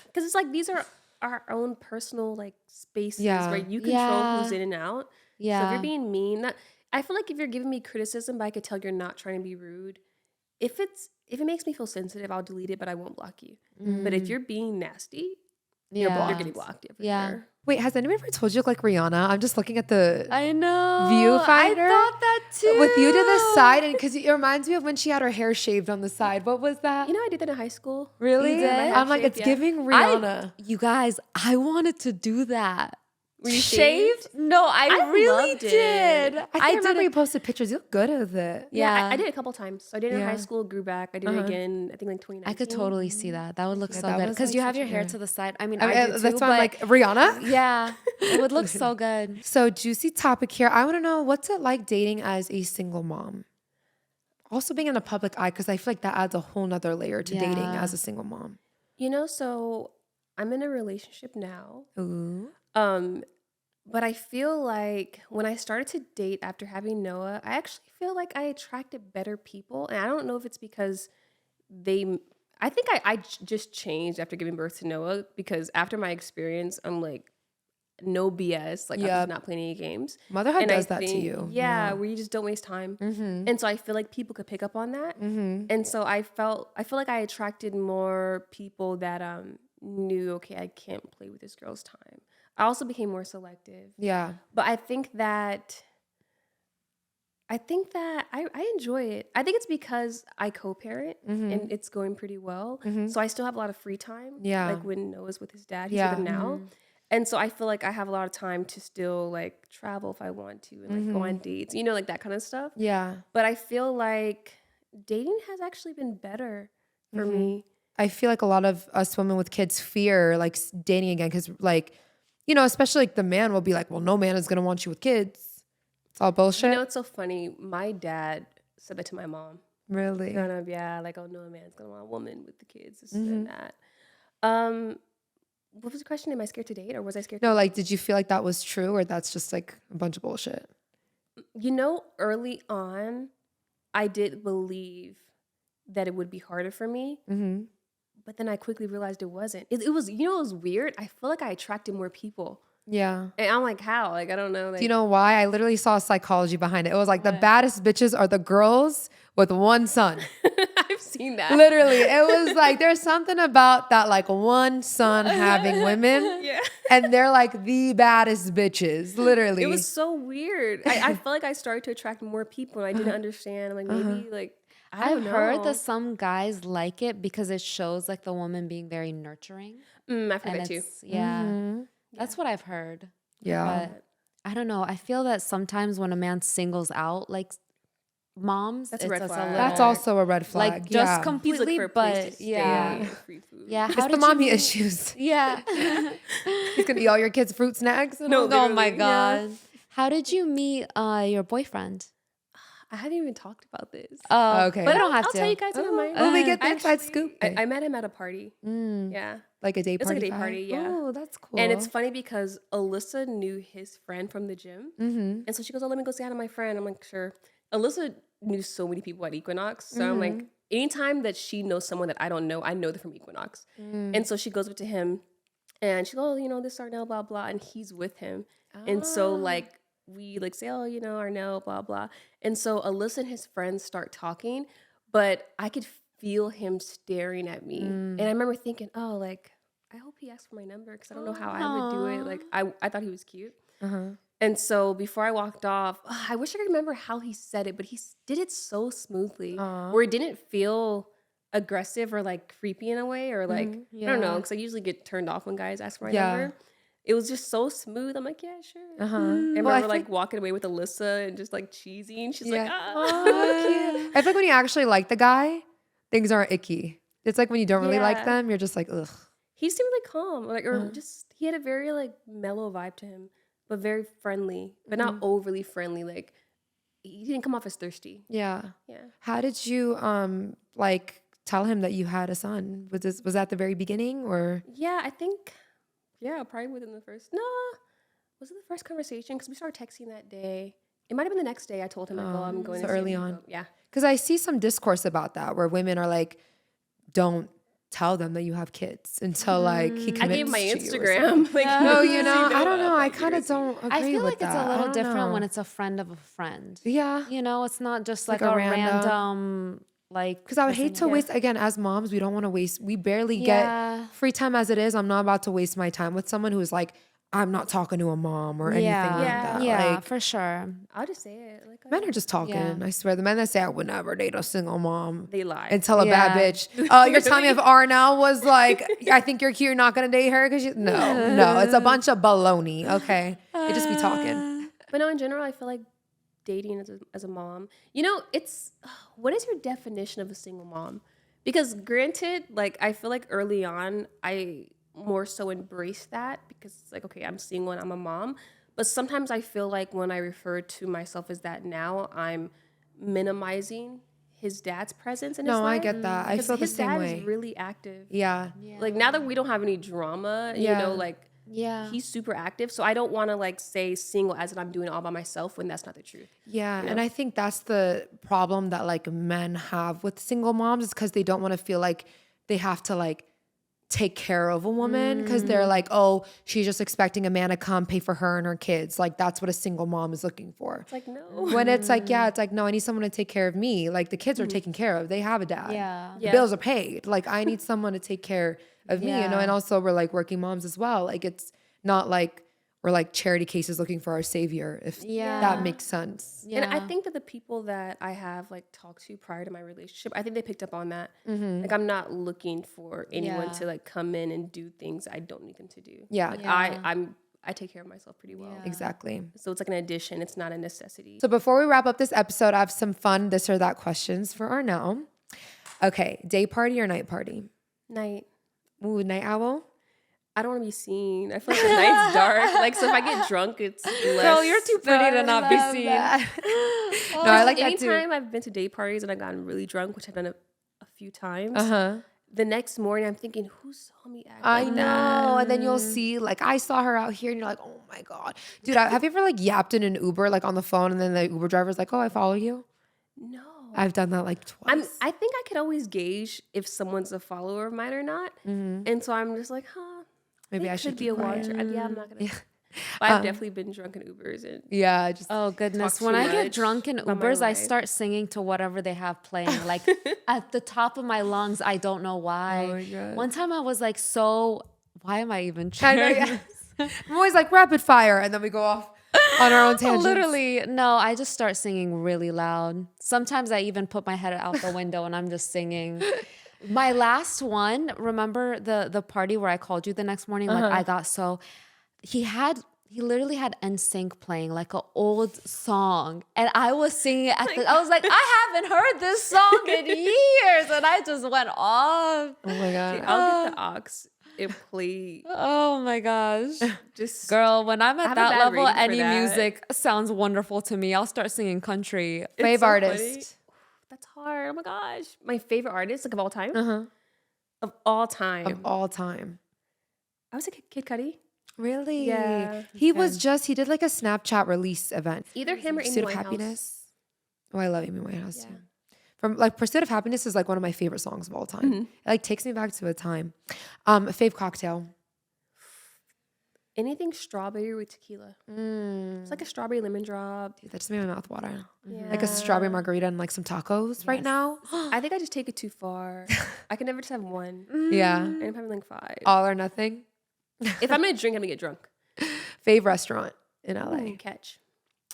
A: because it's like these are our own personal like spaces
B: Yeah.
A: where you control
C: Yeah.
A: who's in and out. So if
C: Yeah.
A: you're being mean, I feel like if you're giving me criticism, but I could tell you're not trying to be rude. If it makes me feel sensitive, I'll delete it, but I won't block you. But if you're being nasty, you're getting blocked. Yeah, for
C: Yeah.
A: sure.
B: Wait, has anyone ever told you look like Rihanna? I'm just looking at the
C: I know.
B: Viewfinder.
C: I thought that too.
B: with you to the side, and because it reminds me of when she had her hair shaved on the side. What was that?
A: I did that in high school.
B: Really?
C: You did?
B: I'm like,
A: Shaved,
B: it's
A: yeah.
B: giving Rihanna.
C: You guys, I wanted to do that.
A: Were you
C: shaved? No, I really
A: loved it.
C: did.
B: I remember
C: did
B: you posted pictures. You look good with it.
A: Yeah,
C: Yeah.
A: I did it a couple times. So I did it in
B: Yeah.
A: high school, grew back. I did it again, I think like 2019.
C: I could totally see that. That would look so
B: that
C: good
B: was,
C: because
B: like,
C: you have
B: such
C: your
B: a
C: hair
B: good-
C: to the side. I mean,
B: I
C: I do
B: that's
C: too,
B: why I'm
C: but
B: like Rihanna.
C: yeah, it would look so good.
B: So juicy topic here. I want to know what's it like dating as a single mom. Also being in a public eye, because I feel like that adds a whole nother layer to dating
C: Yeah.
B: as a single mom.
A: So I'm in a relationship now.
B: Ooh.
A: But I feel like when I started to date after having Noah, I actually feel like I attracted better people. And I don't know if it's because they, I think just changed after giving birth to Noah, because after my experience, I'm like, no BS. Like, I'm just
B: Yep.
A: not playing any games.
B: Motherhood
A: And
B: does that to you.
A: Yeah, where you just don't waste time. And so I feel like people could pick up on that. And so I feel like I attracted more people that knew, okay, I can't play with this girl's time. I also became more selective.
B: Yeah.
A: But I think that I enjoy it. I think it's because I co-parent and it's going pretty well. So I still have a lot of free time.
B: Yeah.
A: Like when Noah's with his dad, he's
B: Yeah.
A: with him now. And so I feel like I have a lot of time to still like travel if I want to and like go on dates, you know, like that kind of stuff.
B: Yeah.
A: But I feel like dating has actually been better for me.
B: I feel like a lot of us women with kids fear like dating again because like, you know, especially like the man will be like, well, no man is going to want you with kids. It's all bullshit.
A: You know, it's so funny. My dad said that to my mom.
B: Really?
A: Kind of, yeah, like, oh, no, a man's going to want a woman with the kids, this and that. What was the question? Am I scared to date or was I scared to
B: No, like, did you feel like that was true or that's just like a bunch of bullshit?
A: You know, early on, I did believe that it would be harder for me. But then I quickly realized it wasn't. It was, you know, it was weird. I feel like I attracted more people.
B: Yeah.
A: And I'm like, how? Like, I don't know. Like,
B: Do you know why? I literally saw psychology behind it. It was like the baddest bitches are the girls with one son.
A: I've seen that.
B: Literally. It was like, there's something about that like one son having women.
A: Yeah.
B: And they're like the baddest bitches. Literally.
A: It was so weird. I felt like I started to attract more people and I didn't understand. I'm like, maybe like, I don't know.
C: I've heard that some guys like it because it shows like the woman being very nurturing.
A: I've heard that too.
C: Yeah. That's what I've heard.
B: Yeah.
C: But I don't know. I feel that sometimes when a man singles out like moms,
A: That's a red flag.
C: little,
B: That's also a red flag.
C: like just
B: yeah.
A: He's like
C: completely,
A: for a place to
C: but
A: stay
C: yeah.
A: and free food.
C: Yeah.
B: It's the mommy issues.
C: Yeah.
B: He's gonna eat all your kids' fruit snacks. And all
C: Oh
B: that.
C: my
A: literally,
C: God. How did you meet your boyfriend?
A: I haven't even talked about this.
B: Okay.
C: But I don't have
A: I'll
C: to.
A: tell you guys in a minute.
B: Let me get the
A: I
B: inside
A: actually-
B: scoop.
A: I met him at a party. Yeah.
B: Like a day
A: It's
B: party.
A: like a day
B: vibe?
A: party, yeah.
B: Oh, that's cool.
A: And it's funny because Alissa knew his friend from the gym. And so she goes, oh, let me go say hi to my friend. I'm like, sure. Alissa knew so many people at Equinox. So I'm like, anytime that she knows someone that I don't know, I know them from Equinox. And so she goes up to him and she goes, oh, you know, this Arnell, blah, blah. And he's with him. And so like, we like say, oh, you know, Arnell, blah, blah. And so Alissa and his friends start talking, but I could feel him staring at me. And I remember thinking, oh, like, I hope he asked for my number because I don't know how I would do it. Like, I thought he was cute. And so before I walked off, I wish I could remember how he said it, but he did it so smoothly where it didn't feel aggressive or like creepy in a way or like, I don't know, because I usually get turned off when guys ask for my number. It was just so smooth. I'm like, yeah, sure. And
B: Well, I
A: we're like
B: think-
A: walking away with Alissa and just like cheesy. And she's like, ah.
B: Oh, cute. I feel like when you actually like the guy, things aren't icky. It's like when you don't really like
A: Yeah.
B: them, you're just like, ugh.
A: He seemed really calm, like, or just, he had a very like mellow vibe to him, but very friendly, but not overly friendly. Like, he didn't come off as thirsty.
B: Yeah.
A: Yeah.
B: How did you like tell him that you had a son? Was that the very beginning or?
A: Yeah, I think, yeah, probably within the first, was it the first conversation? Because we started texting that day. It might have been the next day I told him, like, oh, I'm going
B: so
A: to
B: early
A: San
B: on.
A: Diego. Yeah.
B: Because I see some discourse about that where women are like, don't tell them that you have kids until like he commits
A: I gave my
B: to you or
A: Instagram. Like,
B: No, you
A: so
B: know, I don't know. I
A: like,
B: kind of don't agree
C: I feel
B: with
C: like
B: that.
C: it's a
B: I
C: little
B: don't
C: different
B: know.
C: when it's a friend of a friend.
B: Yeah.
C: You know, it's not just like,
B: like a
C: a
B: random-
C: random like.
B: Because I would hate to
C: yeah.
B: waste, again, as moms, we don't want to waste, we barely
C: Yeah.
B: get free time as it is. I'm not about to waste my time with someone who's like, I'm not talking to a mom or anything like that.
C: Yeah,
B: Like,
C: for sure.
A: I'll just say it. Like,
B: men are just talking.
C: Yeah.
B: I swear. The men that say, I would never date a single mom.
A: they lie.
B: And tell a bad
C: Yeah.
B: bitch, you're telling me if Arnell was like, I think you're cute, you're not going to date her? Because no, it's a bunch of baloney. Okay. They just be talking.
A: But no, in general, I feel like dating as a mom, you know, it's, what is your definition of a single mom? Because granted, like, I feel like early on, I more so embrace that because it's like, okay, I'm single and I'm a mom. But sometimes I feel like when I refer to myself as that now, I'm minimizing his dad's presence in his
B: No,
A: life.
B: I get that. I
A: 'Cause
B: feel the
A: his
B: same
A: dad
B: way.
A: is really active.
B: Yeah.
A: Like, now that we don't have any drama,
B: Yeah.
A: you know, like,
C: Yeah.
A: he's super active. So I don't want to like say single as if I'm doing it all by myself when that's not the truth.
B: Yeah,
A: You know?
B: and I think that's the problem that like men have with single moms is because they don't want to feel like they have to like take care of a woman because they're like, oh, she's just expecting a man to come pay for her and her kids. Like that's what a single mom is looking for.
A: It's like, no.
B: When it's like, yeah, it's like, no, I need someone to take care of me. Like the kids are taken care of. They have a dad.
C: Yeah.
B: The bills are paid. Like I need someone to take care of me, you know? And also we're like working moms as well. Like it's not like we're like charity cases looking for our savior, if that makes sense.
C: Yeah.
A: And I think that the people that I have like talked to prior to my relationship, I think they picked up on that. Like I'm not looking for anyone to like come in and do things I don't need them to do.
B: Yeah.
A: Like I take care of myself pretty well.
B: Exactly.
A: So it's like an addition. It's not a necessity.
B: So before we wrap up this episode, I have some fun this or that questions for Arnell. Okay, day party or night party?
A: Night.
B: Ooh, night owl?
A: I don't want to be seen. I feel like the night's dark. Like, so if I get drunk, it's less.
C: Girl, you're too pretty to not be seen.
B: No, I like that too.
A: Anytime I've been to day parties and I've gotten really drunk, which I've done a few times,
B: Uh-huh.
A: the next morning I'm thinking, who saw me act
B: I
A: like
B: know.
A: that?
B: And then you'll see, like, I saw her out here and you're like, oh my God. Dude, have you ever like yapped in an Uber, like on the phone and then the Uber driver's like, oh, I follow you?
A: No.
B: I've done that like twice.
A: I think I could always gauge if someone's a follower of mine or not. And so I'm just like,
B: Maybe I
A: it
B: should
A: could be
B: keep
A: a
B: quiet.
A: watcher. Yeah, I'm not going to. But I've definitely been drunk in Ubers. And
B: Yeah, just
C: Oh goodness!
A: Talk
C: When
A: too
C: I get
A: much
C: drunk in
A: about my
C: Ubers, I
A: life.
C: start singing to whatever they have playing, like at the top of my lungs. I don't know why.
B: Oh my God.
C: One time I was like, why am I even
B: I know,
C: sharing?
B: yeah. I'm always like rapid fire and then we go off on our own tangents.
C: Literally, no. I just start singing really loud. Sometimes I even put my head out the window and I'm just singing. My last one, remember the party where I called you the next morning? Like I got so he literally had NSYNC playing like an old song, and I was singing it I was like, I haven't heard this song in years, and I just went off.
B: Oh my God.
A: I'll get the aux and play
C: Oh my gosh.
A: just.
C: Girl, when I'm
A: I
C: at
A: have a
C: that
A: bad
C: level,
A: rating for
C: any
A: that.
C: music sounds wonderful to me. I'll start singing country.
B: Fave
A: so
B: artist.
A: funny. That's hard. Oh my gosh. My favorite artist, like of all time? Of all time.
B: Of all time.
A: I was a Kid Cudi.
B: Really?
A: Yeah.
B: He did like a Snapchat release event.
A: Either him or Amy
B: Pursuit of
A: Winehouse.
B: Happiness. Oh, I love Amy Winehouse
A: Yeah.
B: too. From like Pursuit of Happiness is like one of my favorite songs of all time. It like takes me back to a time. Fave cocktail.
A: Anything strawberry with tequila. It's like a strawberry lemon drop.
B: Dude, that just made my mouth water.
A: Yeah.
B: Like a strawberry margarita and like some tacos right now.
A: I think I just take it too far. I can never just have one.
B: Yeah.
A: And I'm having like 5.
B: All or nothing.
A: If I'm gonna drink, I'm gonna get drunk.
B: Fave restaurant in LA.
A: Catch.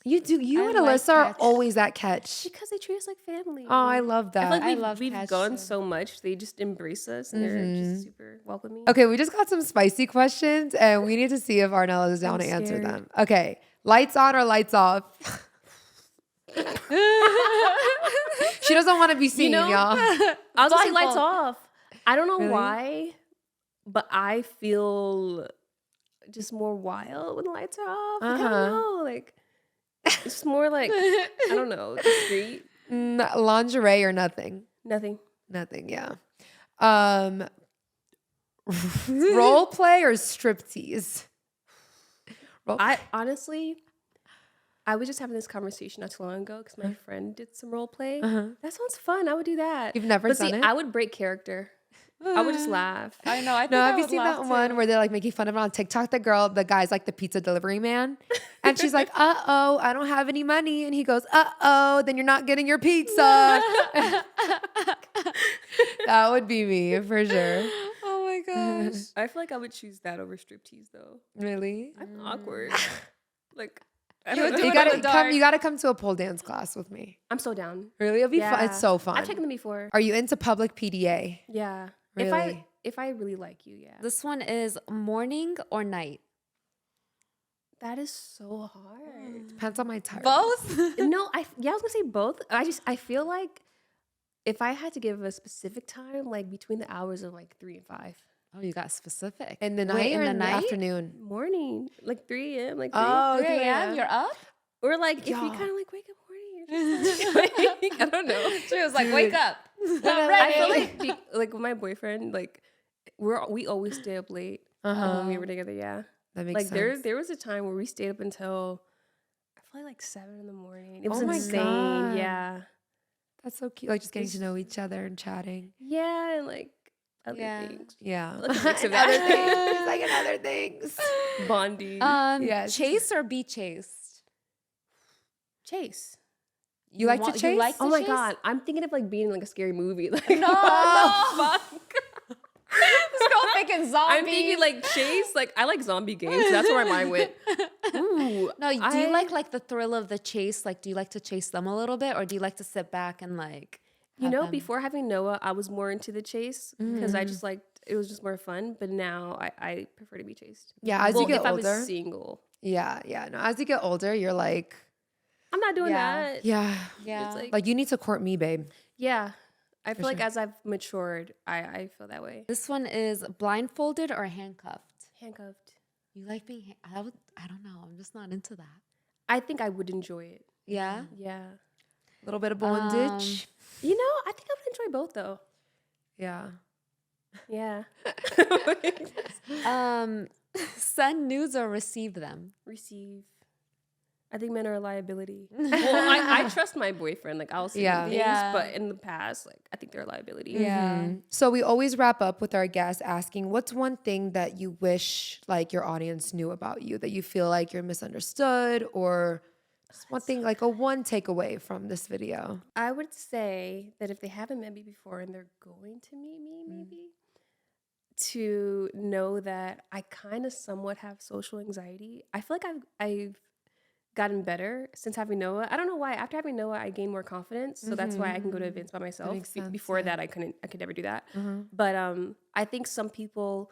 B: You
C: I
B: and
C: like
B: Alyssa are
C: Catch.
B: always at Catch.
A: Because they treat us like family.
B: Oh, I love
A: I
B: that.
A: feel like
C: love
A: we've
C: Catch,
A: gone
C: too.
A: so much. They just embrace us and they're just super welcoming.
B: Okay, we just got some spicy questions and we need to see if Arnell is down to answer
A: scared.
B: them. Okay, lights on or lights off? She doesn't want to be seen, y'all.
A: I'll just say lights
C: Blindfold.
A: off. I don't know
B: Really?
A: why, but I feel just more wild when the lights are off. Like, I don't know. Like, it's just more like, I don't know, discreet.
B: Lingerie or nothing?
A: Nothing.
B: Nothing, yeah. Role play or striptease?
A: I honestly, I was just having this conversation not too long ago because my friend did some role play. That sounds fun. I would do that.
B: You've never
A: but
B: done
A: see,
B: it?
A: I would break character. I would just laugh.
C: I know. I think
B: No,
C: I
B: have you
C: would
B: seen
C: laugh
B: that
C: too.
B: one where they're like making fun of it on TikTok? The guy's like the pizza delivery man. And she's like, uh-oh, I don't have any money. And he goes, uh-oh, then you're not getting your pizza. That would be me for sure.
C: Oh my gosh.
A: I feel like I would choose that over striptease though.
B: Really?
A: I'm awkward. Like, I
C: You
A: don't
C: would
A: know.
C: do
B: You
C: it
B: gotta
C: in the dark.
B: you gotta come to a pole dance class with me.
A: I'm so down.
B: Really? It'll be fun.
A: Yeah.
B: It's so fun.
A: I've taken them before.
B: Are you into public PDA?
A: Yeah.
B: Really?
A: If I really like you, yeah.
C: This one is morning or night?
A: That is so hard.
B: Depends on my type.
C: Both?
A: No, I was gonna say both. I feel like if I had to give a specific time, like between the hours of like 3 and 5.
C: Oh, you got specific.
B: In the night
C: Wait,
B: or
C: in
B: in
C: the
B: the
C: night?
B: afternoon?
A: Morning, like 3 a.m. Like 3.
B: Oh,
C: 3 a.m. You're up?
A: Or like if you
B: Yeah.
A: kind of like wake up morning, you're just like, I don't know.
C: She was like, wake up. I'm
A: I feel
C: ready.
A: like like with my boyfriend, like we always stay up late when we were together. Yeah,
B: That makes
A: Like
B: sense.
A: there was a time where we stayed up until I feel like 7 in the morning. It was
B: Oh my
A: insane.
B: God.
A: Yeah.
B: That's so cute. Like just getting to know each other and chatting.
A: Yeah, and like other
C: Yeah.
A: things.
B: Yeah.
A: Like a mix of
B: And other
A: that.
B: things. Like in other things.
A: Bonding.
B: Yes.
C: Chase or be chased?
A: Chase.
B: You like to
C: You
B: chase?
C: like to
A: Oh my
C: chase?
A: God. I'm thinking of like being in like a scary movie. Like,
C: No,
A: fuck.
C: This girl thinking zombies.
A: I'm thinking like chase. Like I like zombie games. So that's where my mind went. Ooh.
C: No, do you like the thrill of the chase? Like, do you like to chase them a little bit, or do you like to sit back and like?
A: You know, before having Noah, I was more into the chase because I just liked it was just more fun. But now I prefer to be chased.
B: Yeah, as you get
A: if I
B: older.
A: was single,
B: Yeah. No, as you get older, you're like,
A: I'm not doing
C: Yeah.
A: that.
B: yeah.
C: Yeah.
A: It's
B: Like you need to court me, babe.
A: yeah. I feel like
B: sure.
A: as I've matured, I feel that way.
C: This one is blindfolded or handcuffed.
A: Handcuffed.
C: You like being? I don't know. I'm just not into that.
A: I think I would enjoy it.
C: Yeah.
A: Yeah.
B: A little bit of bondage.
A: You know, I think I would enjoy both though.
B: Yeah.
A: Yeah.
C: Send nudes or receive them.
A: Receive. I think men are a liability. Well, I trust my boyfriend. Like I'll see things,
C: Yeah.
A: but in the past, like I think they're a liability.
C: Yeah.
B: So we always wrap up with our guests asking, what's one thing that you wish like your audience knew about you that you feel like you're misunderstood, or just one thing, like a one takeaway from this video?
A: I would say that if they haven't met me before and they're going to meet me, maybe to know that I kind of somewhat have social anxiety. I feel like I've gotten better since having Noah. I don't know why. After having Noah, I gained more confidence, so that's why I can go to events by myself.
B: makes sense,
A: Before that, I could never do that. But I think some people,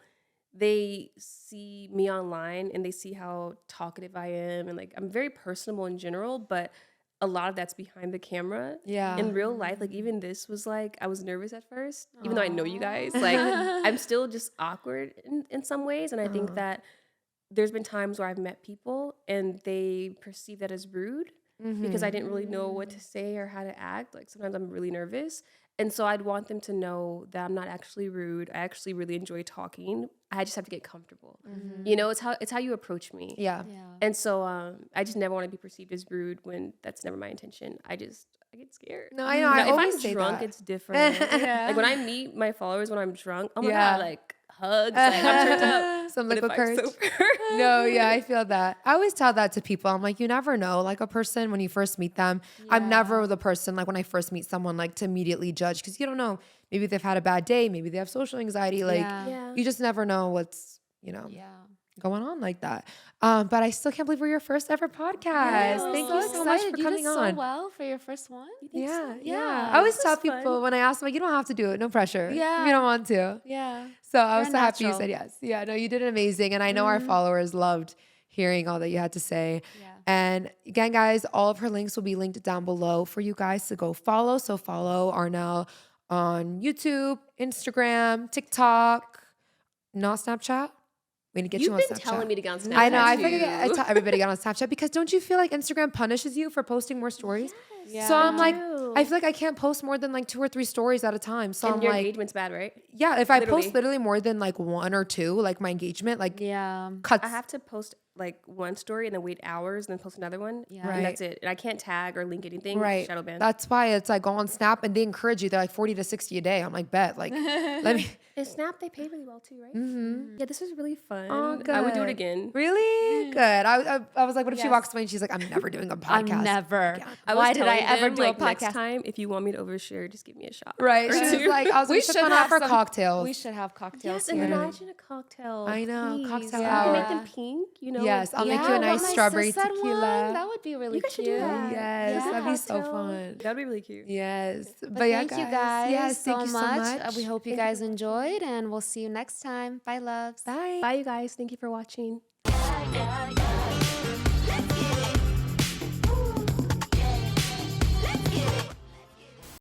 A: they see me online and they see how talkative I am, and like I'm very personable in general, but a lot of that's behind the camera.
B: Yeah.
A: In real life, like even this was like, I was nervous at first, even though I know you guys. Like I'm still just awkward in some ways, and I think that there's been times where I've met people and they perceive that as rude because I didn't really know what to say or how to act. Like sometimes I'm really nervous. And so I'd want them to know that I'm not actually rude. I actually really enjoy talking. I just have to get comfortable. You know, it's how you approach me.
B: Yeah.
A: And so I just never want to be perceived as rude when that's never my intention. I get scared.
B: No, I know. I
A: Now,
B: always
A: if
B: say
A: I'm drunk,
B: that.
A: it's different. Like when I meet my followers when I'm drunk, oh my God, like hugs, like I'm turned up.
B: Some
A: But if
B: liquid
A: I'm
B: courage.
A: sober-
B: No, yeah, I feel that. I always tell that to people. I'm like, you never know. Like a person, when you first meet them, I'm never the person, like when I first meet someone, like to immediately judge, because you don't know. Maybe they've had a bad day. Maybe they have social anxiety. Like
A: Yeah.
B: you just never know what's,
C: Yeah.
B: going on like that. But I still can't believe we're your first ever podcast. Thank you so much for coming
C: you did
B: on.
C: so well for your first one.
B: Yeah.
C: Yeah.
B: I always
A: This
B: tell
A: was
B: people
A: fun.
B: when I ask them, like, you don't have to do it. No pressure.
C: Yeah.
B: If you don't want to.
C: Yeah.
B: So I was
C: You're
B: so happy you
C: natural.
B: said yes. Yeah, no, you did amazing. And I know our followers loved hearing all that you had to say.
C: Yeah.
B: And again, guys, all of her links will be linked down below for you guys to go follow. So follow Arnell on YouTube, Instagram, TikTok, not Snapchat. We need to get you
A: You've
B: on
A: been
B: Snapchat.
A: telling me to get on Snapchat.
B: I know. I
A: too.
B: figured I tell everybody to get on Snapchat, because don't you feel like Instagram punishes you for posting more stories?
C: Yeah.
B: So I'm like,
A: do.
B: I feel like I can't post more than like 2 or 3 stories at a time. So
A: And
B: I'm
A: your
B: like,
A: engagement's bad, right?
B: yeah, if I
A: Literally.
B: post literally more than like 1 or 2, like my engagement, like
C: Yeah.
B: cuts.
A: I have to post like one story and then wait hours and then post another one.
C: Yeah.
B: Right.
A: And that's it. And I can't tag or link anything.
B: Right.
A: Shadow ban.
B: That's why it's like go on Snap and they encourage you. They're like 40 to 60 a day. I'm like, bet. Like, let me.
A: And Snap, they pay really well too, right? Yeah, this was really fun.
B: Oh,
A: I would do it
B: good.
A: again.
B: Really? Good. I was like, what if she
C: Yes.
B: walks away and she's like, I'm never doing a podcast?
C: I'm never.
A: I was
C: Why did I
A: telling
C: ever
A: them,
C: do
A: like,
C: a
A: next
C: podcast?
A: time, if you want me to overshare, just give me a shot.
B: Right.
A: Or
B: She was
A: two.
B: like, I was like, we have for cocktails.
C: We should have cocktails
A: Yes, and
C: here.
A: imagine a cocktail.
B: I know,
A: please.
B: cocktail
A: You
B: hour.
A: can make them pink, you know?
B: Yes, I'll make you a
C: Yeah,
B: nice
C: what my
B: strawberry
C: sis said
B: tequila.
C: one. That would be really
A: You guys should
C: cute.
A: do that.
B: Yes,
A: Yeah.
B: that'd be so
A: Cocktail.
B: fun.
A: That'd be really cute.
B: Yes.
C: But
B: yeah,
C: thank you guys
B: Yes,
C: so
B: thank you
C: much.
B: so much.
C: We hope you guys enjoyed, and we'll see you next time. Bye, loves.
B: Bye.
A: Bye, you guys. Thank you for watching.
D: Yeah, yeah.